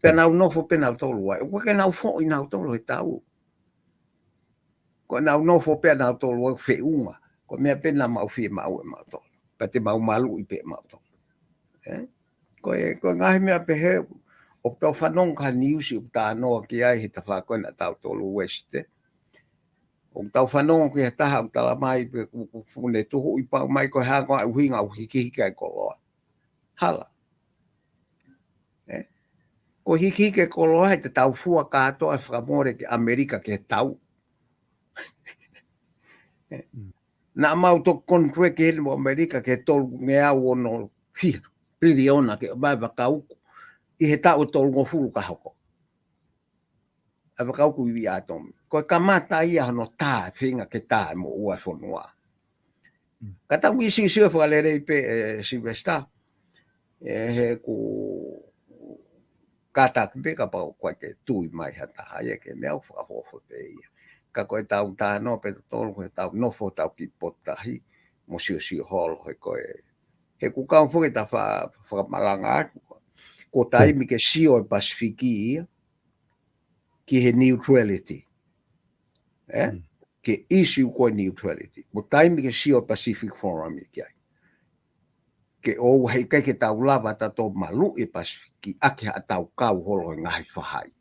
B: Pe nau nofo pe nau tolo ai, ue ke nau fo i nau tolo he tau. Ko nau nofo pe nau tolo ai whiunga, ko mea pe nau mau fie mau e mau tolo. Pa te mau malu i pe mau tolo. Ko ngahi mea pe he, o tau whanong ka niusi o ta noa ki ai he ta whakoe na tau tolo weste. O tau whanong ki he taha o tala mai pe kufune tuhu i pau mai ko hea koa uhinga o hikihika e koloa. Hala. Ko hikihika e koloa he te tau fua katoa e whakamore ki Amerika ki he tau. Na mau to kontre ke mo Amerika ke tol ngea wono fi piriona ke ba kauku I he tau tol ngo fulu ka hoko. Ava kauku I atom. Ko kamata ia no ta finga ke ta mo ua fonua. Kata wisi sio falere pe Silvesta. He ku kata ke ka pa ko ke tui mai hata haye ke me au fa ho pe ia. Ka koe tau tā no pe tolu koe tau nofo tau ki potahi mo sio holo he koe. He ku kau fuke ta whamalanga aku. Ko taimi ke sio e Pasifiki ia ki he neutrality. Ke issue koe neutrality. Ko taimi ke sio Pacific Forum i kia. Ke o hei kai ke tau lava ta tō malu e Pasifiki ake ha tau kau holo e ngahi whahai.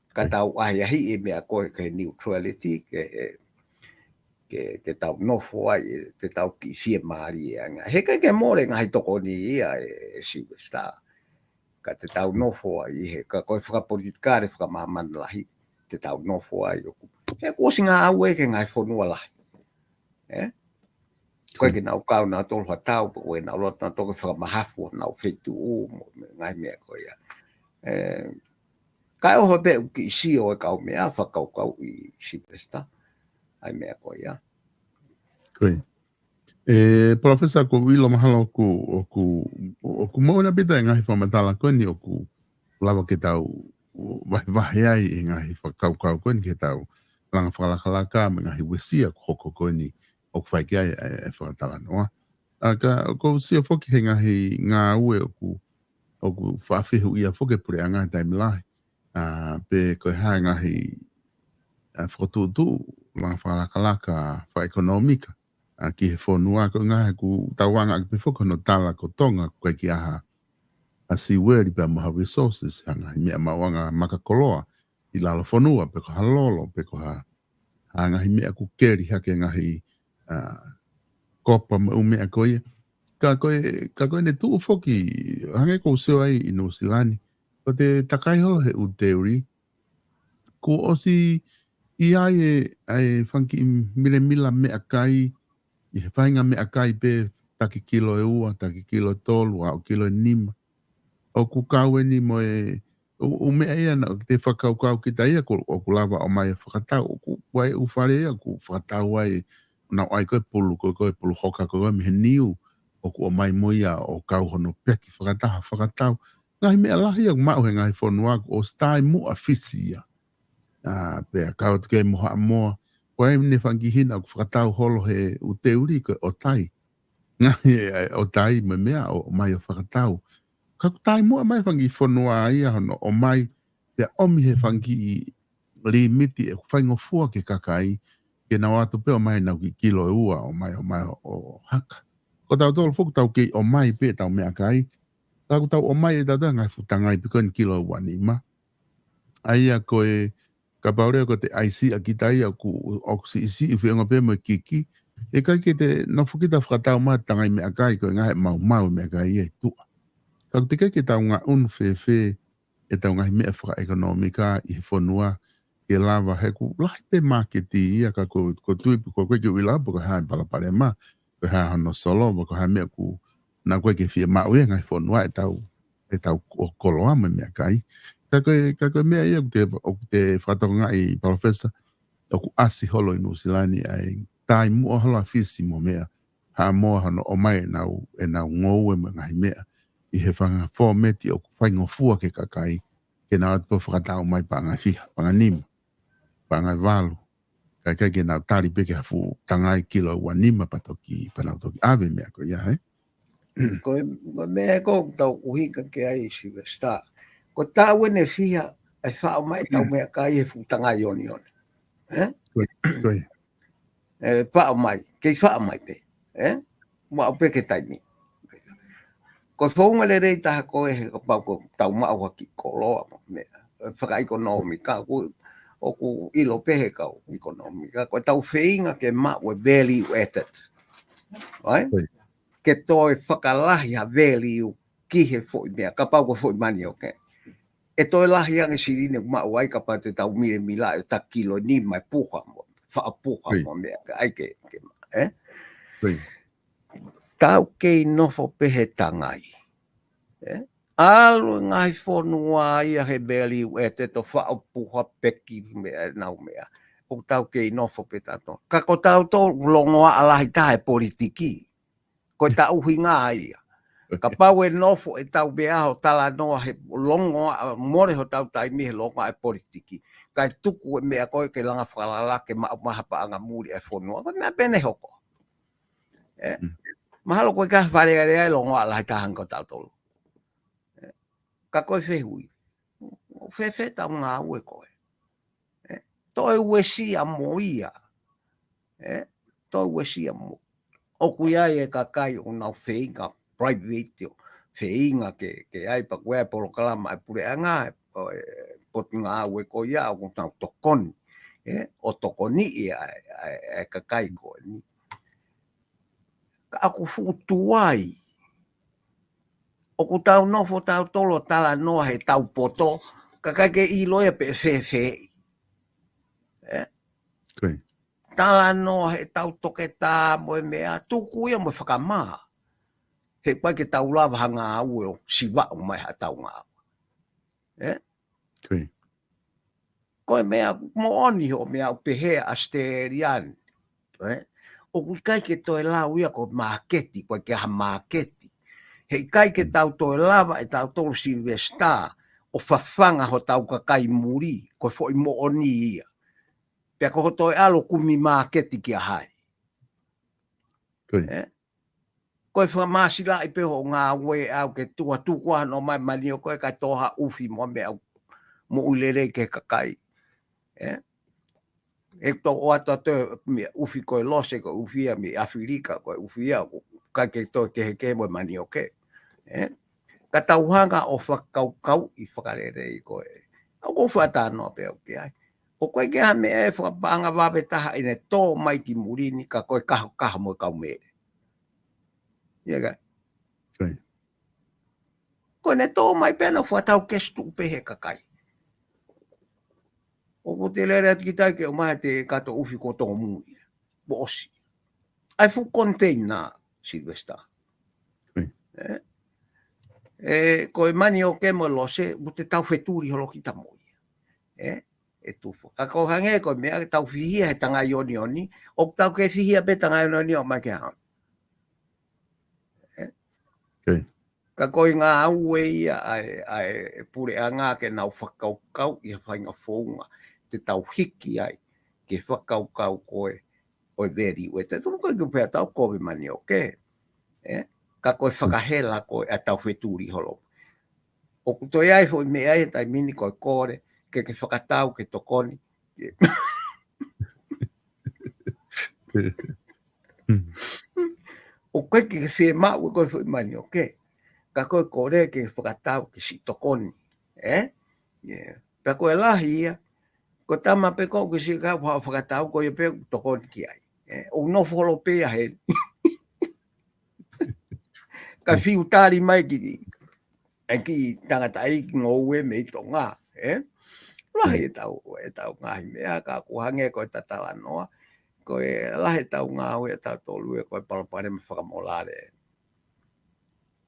B: Ka tau ahi e mea koe ke neutrality ke tau nofo ai te tau ki fie maari e anga. He kai ke more ngahi toko ni ia e Silvesta. Ka te tau nofo ai he ka koe whakapolitikare whakamahman lahi te tau nofo ai. He kuosi ngā au e ke ngai whonua lahi. koe ki nau kau nā tolu hatau, po koe nau lota nā toke whakamahafu, nau whetu o, ngai mea koe ia. Kai oho pe ki si o e kau mea, whakau I Sipesta, ai mea koe ia.
A: Koe. Professor, ko wilo mahalo ku mauna pita e ngahi whamatala koe ni o ku lawa ke tau wahi ai e ngahi whakau koe ni ke tau langa whakalakalaka me ngahi wesia ko hoko koe ni o ku whaiki ai e whakatala noa. Ko sia whoki he ngahi ngā ue o ku whawhihu ia whoke pure a ngahi taimilahi. Pe koe hae ngahi whakatūtū langa whakalakalaka whaekonomika. Ki he whonua ko ngahe ku tawanga ki pewhoko no tala ko tonga koe ki aha a siweri pe maha resources hanga i mea mawanga makakoloa I lalo whonua pe ko halolo pe ko ha ngahi mea ku keri hake ngahi kopa ma umea koe ka koe ne tuu whoki hange ko seo ai I New Zealand ko te takai holo he u teori ko osi I ai whanki mila mea kai I he whainga mea kai pe taki kilo e ua, taki kilo e tolu, au kilo e nima. O ku kau e ni mo o mea ia na te whakau ki ta ia o ku lava o mai whakatau. O ku wai u whare ia ku whakatau ai na ai koe pulu hoka koe me he niu. O ku o mai moia o kau hono peki whakatau. Ngahi mea lahi au mau he ngahi whonua o stai mua fisi ia. Pea kau tuke moha moa. Koe ne whangihina o whakatau holo he u te uri koe o tai. Ngahi o tai me mea o mai o whakatau. Kaku tai mua mai whangi whanua ia hono o mai te omi he whangi limiti e whaingofua ke kakai ke na watu pe o mai nau ki kilo e ua o mai o haka. Ko tau tolu whuku tau kei o mai pe tau mea kai. Kaku tau o mai e tau ngai whutangai piko ni kilo e ua nima. Aia koe ka paureo ko te IC a kitai au ku oksisi I whionga pe mo kiki. E kai ke te no whukita whakatau maa tangai mea kai koe ngahe mau mea kai e tua. Kau te kai ke tau ngā unu whewhe e tau ngahi mea whaka ekonomika I he whanua ke lava he ku lahi pe marketi ia ka ko tuipu ko koe ki uilapo ko hae palapare maa. Ko hae hano solo ko hae mea ku na koe ke whia mau ia ngahi whanua e tau koloa mea kai. Ka koe mea ia o te whakatoko I professor o ku asi holo I New Zealand ai tai mua holo a fisi mo mea ha moa hano o mai e nau ngou e ngahi mea I he whanga meti o ku whaingofua ke kakai ke nau atu whakatau mai panga whiha, panga nima, panga walu kai ke nau tari peke hafu tangai kilo ua nima patoki panau toki ave mea ko ia he
B: Koe mea ko tau uhika ke ai Sipesta. Ko tau ene whia e whao mai tau mea kai e whutanga ioni.
A: Koe.
B: Whao mai, kei whao mai te. Mua peke taimi. Ko whaunga le rei taha koe he pau ko tau maua ki koloa mea. Whaka ekonomika, o ku ilo pehe kau ekonomika. Ko tau whiinga ke mau e value added. Right? Ke toi whakalahi a value ki he fwoi mea. Ka pau ko fwoi mani o ke. E toi lahi ange sirine mau ai ka pate tau mire mila e ta kilo ni mai puha mo. Wha puha mo mea. Ai ke tau kei nofo pehe tangai. Alo ngai whonua ia he value e te to wha puha peki mea nau mea. O tau kei nofo pe tato. Ka ko tau tō longoa alahi tae politiki. Ko tau hinga ia. Ka pau e nofo e tau bea ho tala noa he longoa more ho tau tai mihe longoa e politiki. Kai tuku e mea koe ke langa whalala ke maha pa anga muri e whonua. Ko mea pene hoko. Mahalo koe ka wharearea e longoa alahi tahan ko tau tolu. Ka koe whehui. Whewhe tau ngā ue koe. Toi uesi a mo ia. Toi uesi a mo. Oku iai e ka kai o nau wheinga private o. Wheinga ke ai pa koe polo kalama e pure anga poti ngā ue koe ia o nau tokoni. O tokoni ia e ka kai koe ni. Ka aku futuai. Oku tau nofo tau tolo tala noa he tau poto. Ka kai ke i loia pe whewhe. talanoa he tau toketa mo e mea tuku ia mo whakamā. He pai ke tau lava hanga au o siwa o mai ha tau ngā.
A: Koi.
B: Koe mea mo oni ho mea o pehea asterian. O kui kai ke toi lau ia ko maaketi, koe ke ha maaketi. Hei kai ke tau toi lava e tau tolu Silvesta o whawhanga ho tau kakai muri, koe fo i mo oni ia. Pea ko ho toi alo kumi maaketi ki a hai.
A: Koi.
B: Koe whamasila i peho ngā ue au ke tua tukua no mai mani o koe kai toha ufi mo mea mo ulere ke kakai. E to o ata te ufi koe lose ko ufia mi Afrika koe ufia kai ke to ke heke mo mani o ke. Ka tauhanga o whakaukau i whakarere i koe. Au ko whatano pe o ke ai. O koe ke ha me e whakapanga wawe taha ine tō mai ki murini ka koe kaha mo kau mere. Iega.
A: Koi.
B: Koe ne tō mai pena whatau kestu upehe kakai. O ko te lere atu ki tai ke o maha te kato ufi ko tō mui. Bo osi. Ai fu contain nā, Silvesta.
A: Koi.
B: Koe mani o ke mo lose, mo te tau wheturi holo ki tamoi. E tufo. Ka ko hange koe mea tau fihia he tanga ioni oni, o tau ke fihia pe tanga ioni oni o mai ke hao.
A: Koi.
B: Ka koe ngā aue ia ai pure a ngā ke nau whakaukau i whainga whounga. Te tau hiki ai, ke whakaukau koe o veri ue. Te tumu koe kupea tau koe mani o ke. Ka koe whakahela koe a tau wheturi holo. O kutoi ai fo i me ai tai mini koe kore, ke whakatau ke tokoni. O koe ke whee mau koe fo i mani o ke. Ka koe kore ke whakatau ke si tokoni. Pea koe lahi ia, ko tama pe ko ke si ka whakatau koe pe tokoni ki ai. O no holo pe a he. Ka whiu tāri mai ki tangata i ngō ue me i tō ngā. Lahi e tau ngahi mea ka kuhange koe tatala noa. Koe lahi tau ngā ue tau tolu e koe palapare me whakamolare.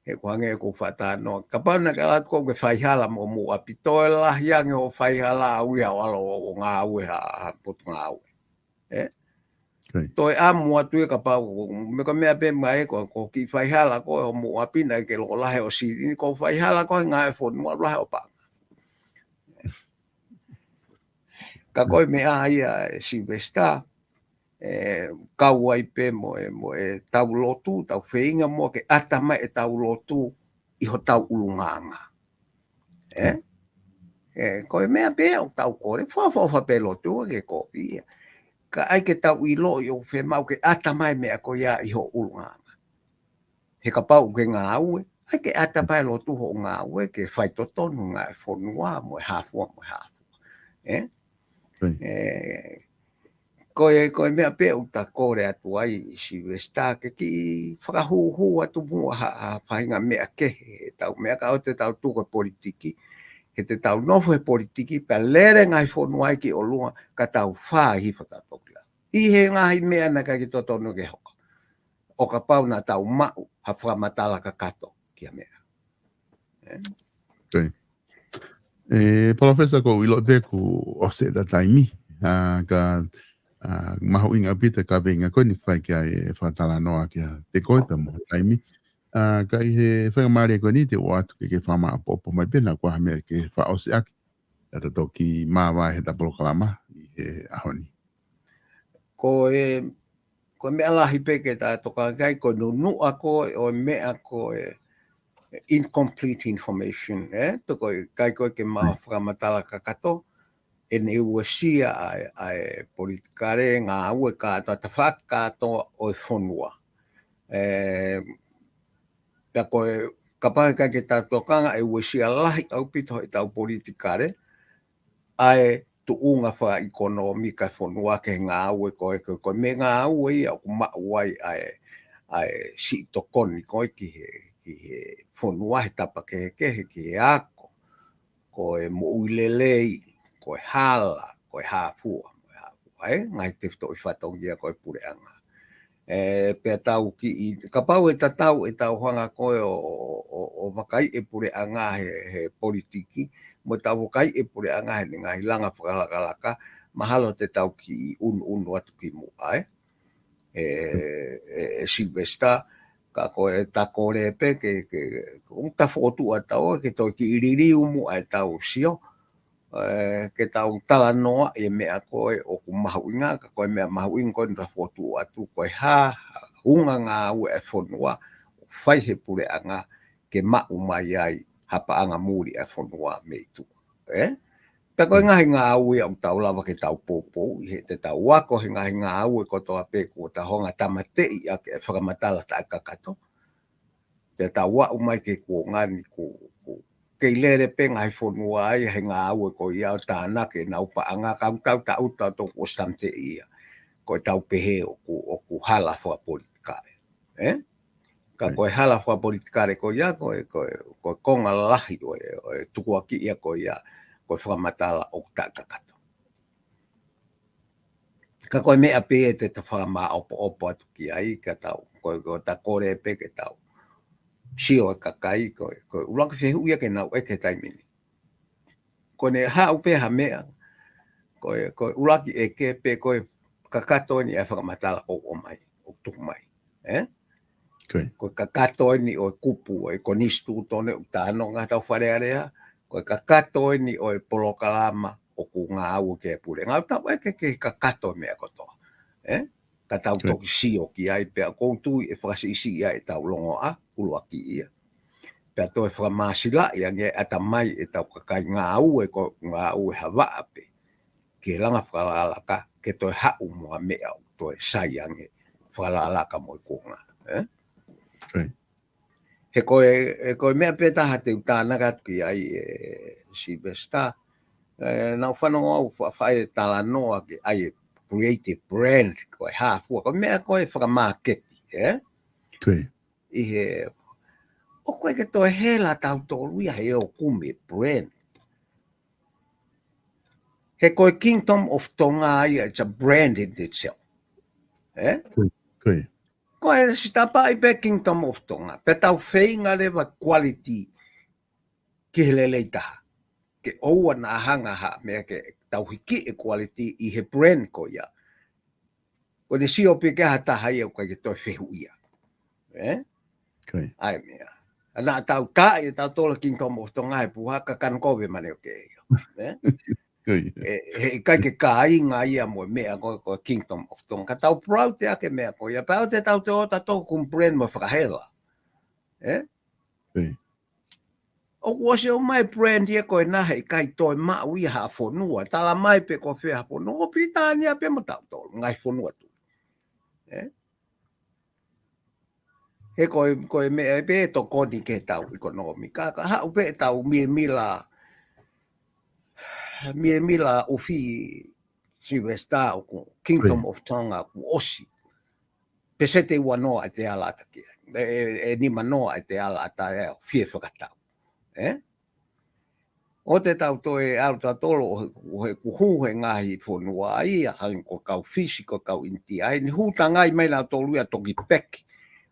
B: He kuhange ko whata noa. Ka pauna ka atu koe whaihala mo mua. Pitoe lahi ange o whaihala ui hao alo o ngā ue ha potu ngā ue. Toi a mua tue ka pau. Me ka mea pe mai ko ki whaihala koe o mua pina ke lo lahi o siri. Ko whaihala koe ngā e whonua lahi o panga. Ka koe mea ia Silvesta. Kau ai pe mo e tau lotu, tau wheinga mo ke atama e tau lotu i ho tau ulunganga. Koe mea pe o tau kore, whawha pe lotu ke kopia. Ka ai ke tau i lo i o whemau ke atama e mea ko ia i ho ulunganga. He ka pau ke ngā ue, ai ke atama e lotu ho ngā ue ke whaitotonu ngā e whonua mo e hafua mo e hafua. Koe mea pe o ta kore atu ai Silvesta ke ki whakahuhu atu mua ha whainga mea kehe. Tau mea ka o te tau tuko politiki. He te tau nofu he politiki pa lere ngai whonua ki o lunga ka tau whaa hi whatatokila. I he ngahi mea na ka ki totonu ke hoka. O ka pau na tau mau ha whakamatala ka kato ki a mea.
A: Professor ko ilo te ku ose da taimi. Ka mahu inga pita ka venga koe ni whai kia e whatala noa kia te koe pa mo taimi. Ka i he whakamare koe ni te o atu ke whama apopo mai pena kua hamea ke wha ose aki. Ata toki māwai he tapolo kalama i he ahoni.
B: Koe mea lahi peke ta toka kai koe nunua koe o mea koe incomplete information. Toko kai koe ke maa whakamatala ka kato. E ne uasia ai politikare ngā ue kātoa ta whakātoa o e whonua. Ka koe kapahe kai ke tātokanga e uasia lahi au pito i tau politikare ai tu unga wha ekonomika whonua ke ngā ue koe me ngā ue ia ku mauai ai si tokoni koe ki he whonua he tapa ke he ako koe mo uilelei koe hala, koe hāpua. ai ngai te to fatongia ko pureanga pe tau ki ka pau e tau hanga ko o makai e pureanga he politiki mo tau kai e pureanga he ngai langa whakalaka mahalo te tau ki un watu ki mu ai Silvesta ka koe takore pe ke un ta fotu atau ke to ki iriri umu ai tau sio ke tau tala noa e mea koe o ku mahuinga ka koe mea mahuinga koe ta fotu atu koe ha unga ngā ue e whonua whai he pure anga ke mau mai ai hapa anga muri e whonua meitu Pe koe ngahi ngā ue au tau lawa ke tau pōpō i he te tau wako he ngahi ngā ue ko toa pē kua ta honga tamatei a ke whakamatala ta kakato. Pe tau wau mai ke kua ngani kei lere pe ngahi whonua ai he ngā ue ko iau tāna ke nau pa anga kau tau ta uta tō kua samte ia. Koe tau pehe o ku hala wha politikare. Ka koe hala wha politikare ko ia koe konga lahi o tukua ki ia ko ia. Koe whakamatala o tākakato. Ka koe mea pē te ta whakama opo atu ki ai ka tau. Koe ta kore pē ke tau. Sio e kakai koe ulaka whehu ia ke nau eke taimini. Koe ne hau pē ha mea. Koe ulaki eke pē koe kakato ni e whakamatala o mai. O tuku mai. Koe kakato ni o kupu o konistu tone o tāno ngā tau wharearea. Koe kakato ni o polokalama o ku ngā au ke pure. Ngā tau eke ke kakato mea kotoa. Ka tau toki sio ki ai pia koutu e whakasi isi ia e tau longo a kulua ki ia. Pia toi whakamasila ia nge ata mai e tau kakai ngā au e ko ngā au e hawa ape. Ke langa whakalaka ke toi hau mua mea o toi saiange whakalaka mo i konga. He koe mea pētaha te utānaka ki ai Silvesta. Nau whanonga au whae tala noa ki ai creative brand koe hāfua. Koe mea koe whakamaketi. I he o koe ke toi hela tau tōruia he o kume brand. He koe Kingdom of Tonga ai, it's a brand in itself. Koe si tapa i pe Kingdom of Tonga. Pe tau whainga rewa quality ki he lelei taha. Ke oua na hanga ha mea ke tau hiki e quality i he brand ko ia. Ko ne si opi ke ha taha ia koe ke toi whehu ia. Ai mea. Ana tau ta i tau tola Kingdom of Tonga e puha ka kan kowe mane o ke ia. He kai ke ka inga ia mo mea ko Kingdom of Tonga. Ka tau proud te ake mea ko ia. Pau te tau te ota tō kum brand mo whakahela. O wasi o mai brand ia koe nahe i kai toi mau ia haa whonua. Tala mai pe ko whea whonua. O Britania pe mo tau tō. Ngai whonua tu. He koe mea pe to koni ke tau ekonomi. Ka hau pe tau mila ufi Silvesta o ku Kingdom of Tonga ku osi. Pesete ua noa te ala ataki. E nima noa te ala ataki fie whakatau. O te tau toi au ta tolo he kuhu he ngahi whonua ia hang ko kau fisi ko kau inti ai. Ni huta ngai mai nau tolu ia toki peki.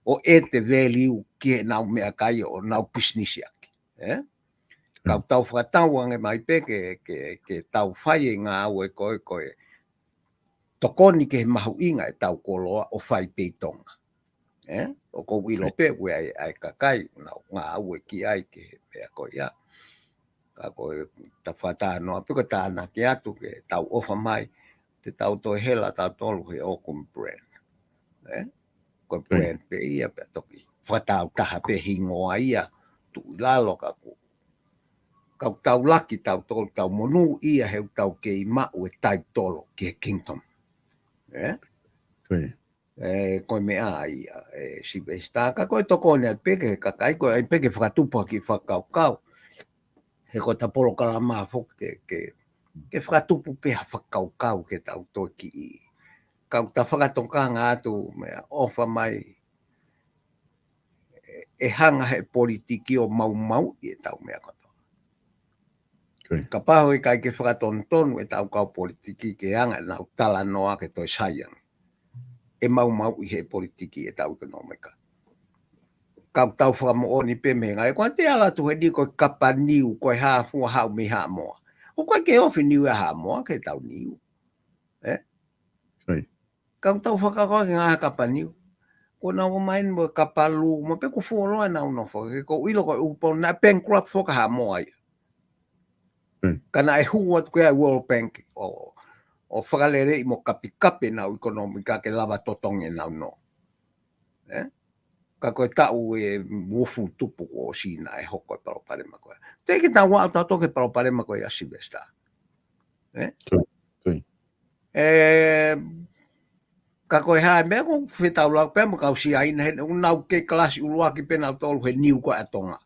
B: O e te value ki nau mea kai o nau business aki. Kau tau whakatau ange mai pe ke tau whai e ngā au e koe. Tokoni ke mahu inga e tau koloa o whai peitonga. O ko wilo pe ue ai kakai ngā au e ki ai ke mea koe ia. Ka koe ta whata noa piko tāna ki atu ke tau ofa mai. Te tau toi hela tau tolu he okum brand. Koe brand pe ia pe toki. Whatau taha pe hingoa ia. Tu lalo ka ku. Kau tau laki tau tolu tau monu ia heu tau kei mau e tai tolo ki Kingdom. Koe mea ia. Silvesta ka koe tokone at peke kakai koe ai peke whakatupa ki whakaukau. He koe ta polo kalama fok ke whakatupu peha whakaukau ke tau toki i. Kau ta whakatokanga atu mea ofa mai e hanga he politiki o mau i e tau mea koto. Ka paho I kai ke whakatonu e tau kau politiki ke anga nau tala noa ke toi sayang. E mau I he politiki e tau ekonomika. Kau tau whakamooni pe me ngai, kua te ala tu he ni koe kapa niu, koe haa fua hau mi haa moa. O koe ke ofi niu e haa moa, ke tau niu. Kau tau whakakoa ke ngā kapa niu. Ko nā o main mo kapa lu, mo pe ko fuoloa nā unofo, ke ko ilo koe upo na bankrupt whaka haa moa ia. Kana e huat koe ai World Bank, o whakalere I mo kapi nau ekonomika ke lava totonge nau no. Ka koe tau e wufu tupu o sina e hoko e paraparema koe. Te ke tau wā tau toke paraparema koe a Sivesta. Ka koe hae mea ko whetau lau pēma kau si aina he nau ke klasi uluaki pēnau tolu he niu koe atonga.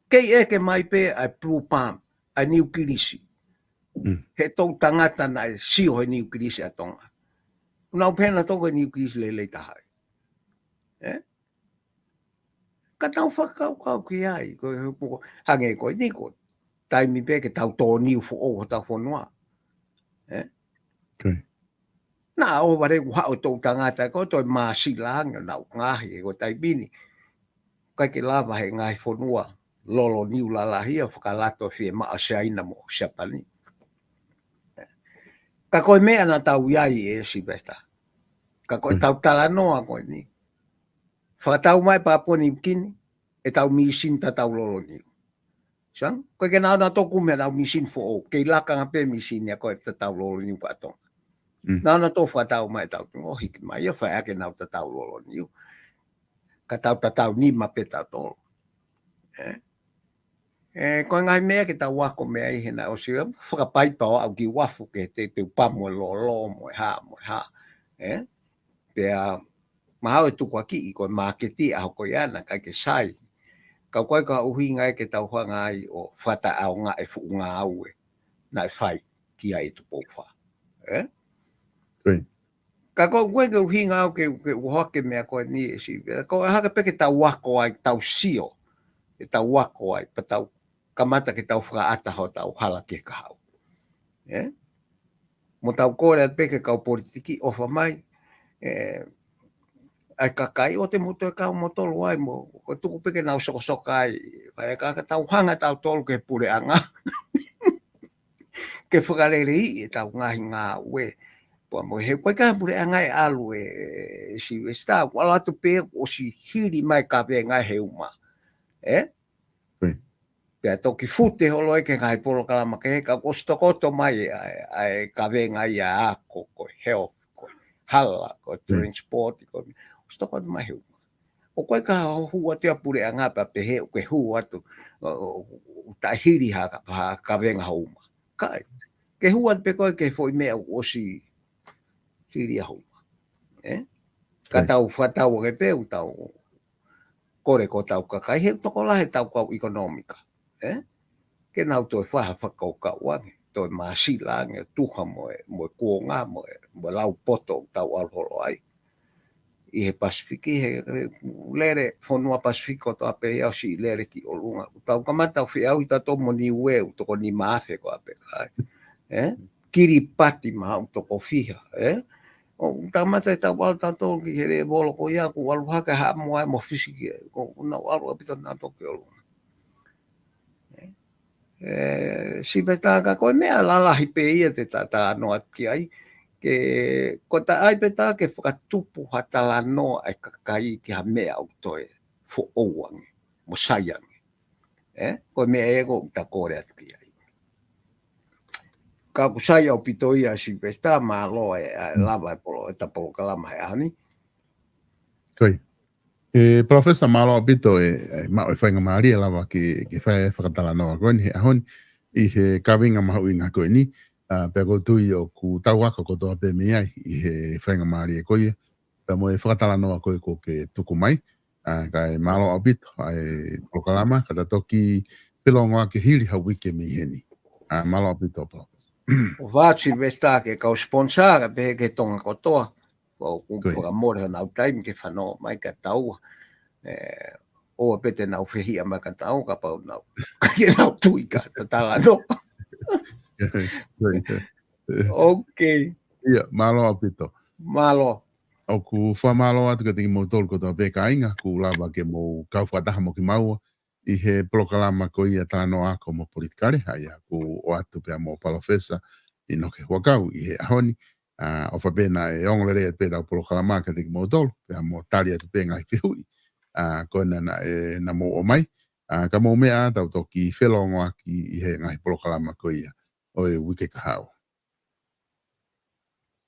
B: Kei eke mai pē ai Blue Palm, ai niu kirisi. He tau tangata na e sio he niu kirisi atonga. Nau pēna toko ni kirisi le tahai. Ka tau whakau ki ai, hange koe ni koe. Taimi pē ke tau tō niu fo o tau whanua. Nā o ware ku hao tau tangata, ko toi māsi langa nau ngahi, ko tai bini. Kai ke lava he ngai whanua, lolo niu lalahia, whakalato fie maa seaina mo siapani. Ka koe mea na tau iai e Sivesta. Ka koe tau talanoa koe ni. Whakatau mai Papua New Guinea, e tau misin ta tau lolo niu. Sang, koe ke nao na toku mea nau misin fo o, kei laka ngā pē misin ya koe ta tau lolo niu ka atonga. Nao na tō whakatau mai tau, o hiki mai, ia whai ake nau ta tau lolo niu. Ka tau ni ma pe tau tolo. Koe ngai mea ke tau wako mea I hena o siwa, whakapaipa o au ki wafu ke te pamu e lolo mo e ha. Pea, mahau e tukua ki I koe maketi a hoko iana, kai ke sai. Kau koe ka uhi ngai ke tau hanga ai o whata au ngā e fu ngā au e, na e whai ki ai tu pōwha. Ka koe ke uhi ngā au ke uhoake mea koe ni e si, koe haka peke tau wako ai, tau sio, e tau wako ai, pa tau kamata ke tau whakaata ho tau hala ke ka hau. Mo tau kore at peke kau politiki ofa mai, ai kakai o te moto e kau motolo ai mo, ko tuku peke nau soka ai, whare kaka tau hanga tau tolu ke pure anga. Ke whakarere I e tau ngahi ngā ue, pua mo he koe ka pure anga e alu e Sivesta, wala atu pe o si hiri mai ka pe ngai he uma. Pea toki fute holo e ke ngai polo kalama ke he ka kostokoto mai ai ka ve ngai a ako, koe health, koe hala, koe transport, koe stokoto mai he uma. O koe ka hua tea pure anga pa pe he o ke hua atu, ta hiri haka pa ka venga hauma. Kai, ke hua pe koe ke foi mea o si hiri a hauma. Ka tau whatau ke peu tau, kore ko tau kakai, he toko lahe tau kau ekonomika. Ke nau toi whaha whakau ka wange, toi māsi lange, tuha mo e kuonga, mo e lau poto tau alholo ai. I he Pasifiki, he lere whanua Pasifiko to ape iau si lere ki o lunga. Tau kamata whi au I tato mo ni weu, toko ni maafe ko ape kai. Kiri pati maa toko fiha. O tamata tau walu tato ki here bolo ko ia, ku walu haka haa moa mo fisiki, ko una walu apita na toke o lunga. Sivesta ka koe mea lalahi pe ia te tata anoa ki ai, ke ko ta ai peta ke whakatupu hatala no ai kakai ki ha mea au toe fo ouange, mo saiange. Ko mea ego ta kore atu ki ai. Ka ku sai au pito ia Sivesta ma loa lava e polo, e tapolo kalama he ani.
A: Koi. Profesa Malo Pito mao e whainga maari e lava ki whae whakatala noa koe ni he ahoni I he kawinga mahu I ngā koe ni. Pea ko tui o ku tau waka ko toa pe mea I he whainga maari e koe. Pea mo e whakatala noa koe ko ke tuku mai. Ka e Malo Pito ai prokalama kata toki pilongoa ke hiri hau wike mi heni. Malo Pito Profesa.
B: O vātsi Sivesta ke kau sponsara pe ke tonga kotoa. O whakamore hana au taimi ke whanau mai ka taua. o pete na ofehia makatao ka pa na ka na tuika tala no okay
A: ia malo apito
B: malo
A: o ku whamalo atu ka tingi mo tolu ko tō pēka inga, ku lawa ke mo kauwhataha mo ki maua, i he prokalama ko ia tāno ako mo politikare, haia ku o atu pia mo palofesa, i no ke huakau, i he ahoni, o whapena e ongolere e pētau prokalama ka tingi mo tolu, pia mo tari atu pē ngai whihui, ko na mo o mai, ka mo mea tau toki whelongo aki i he ngai prokalama ko ia, o e wike kahau.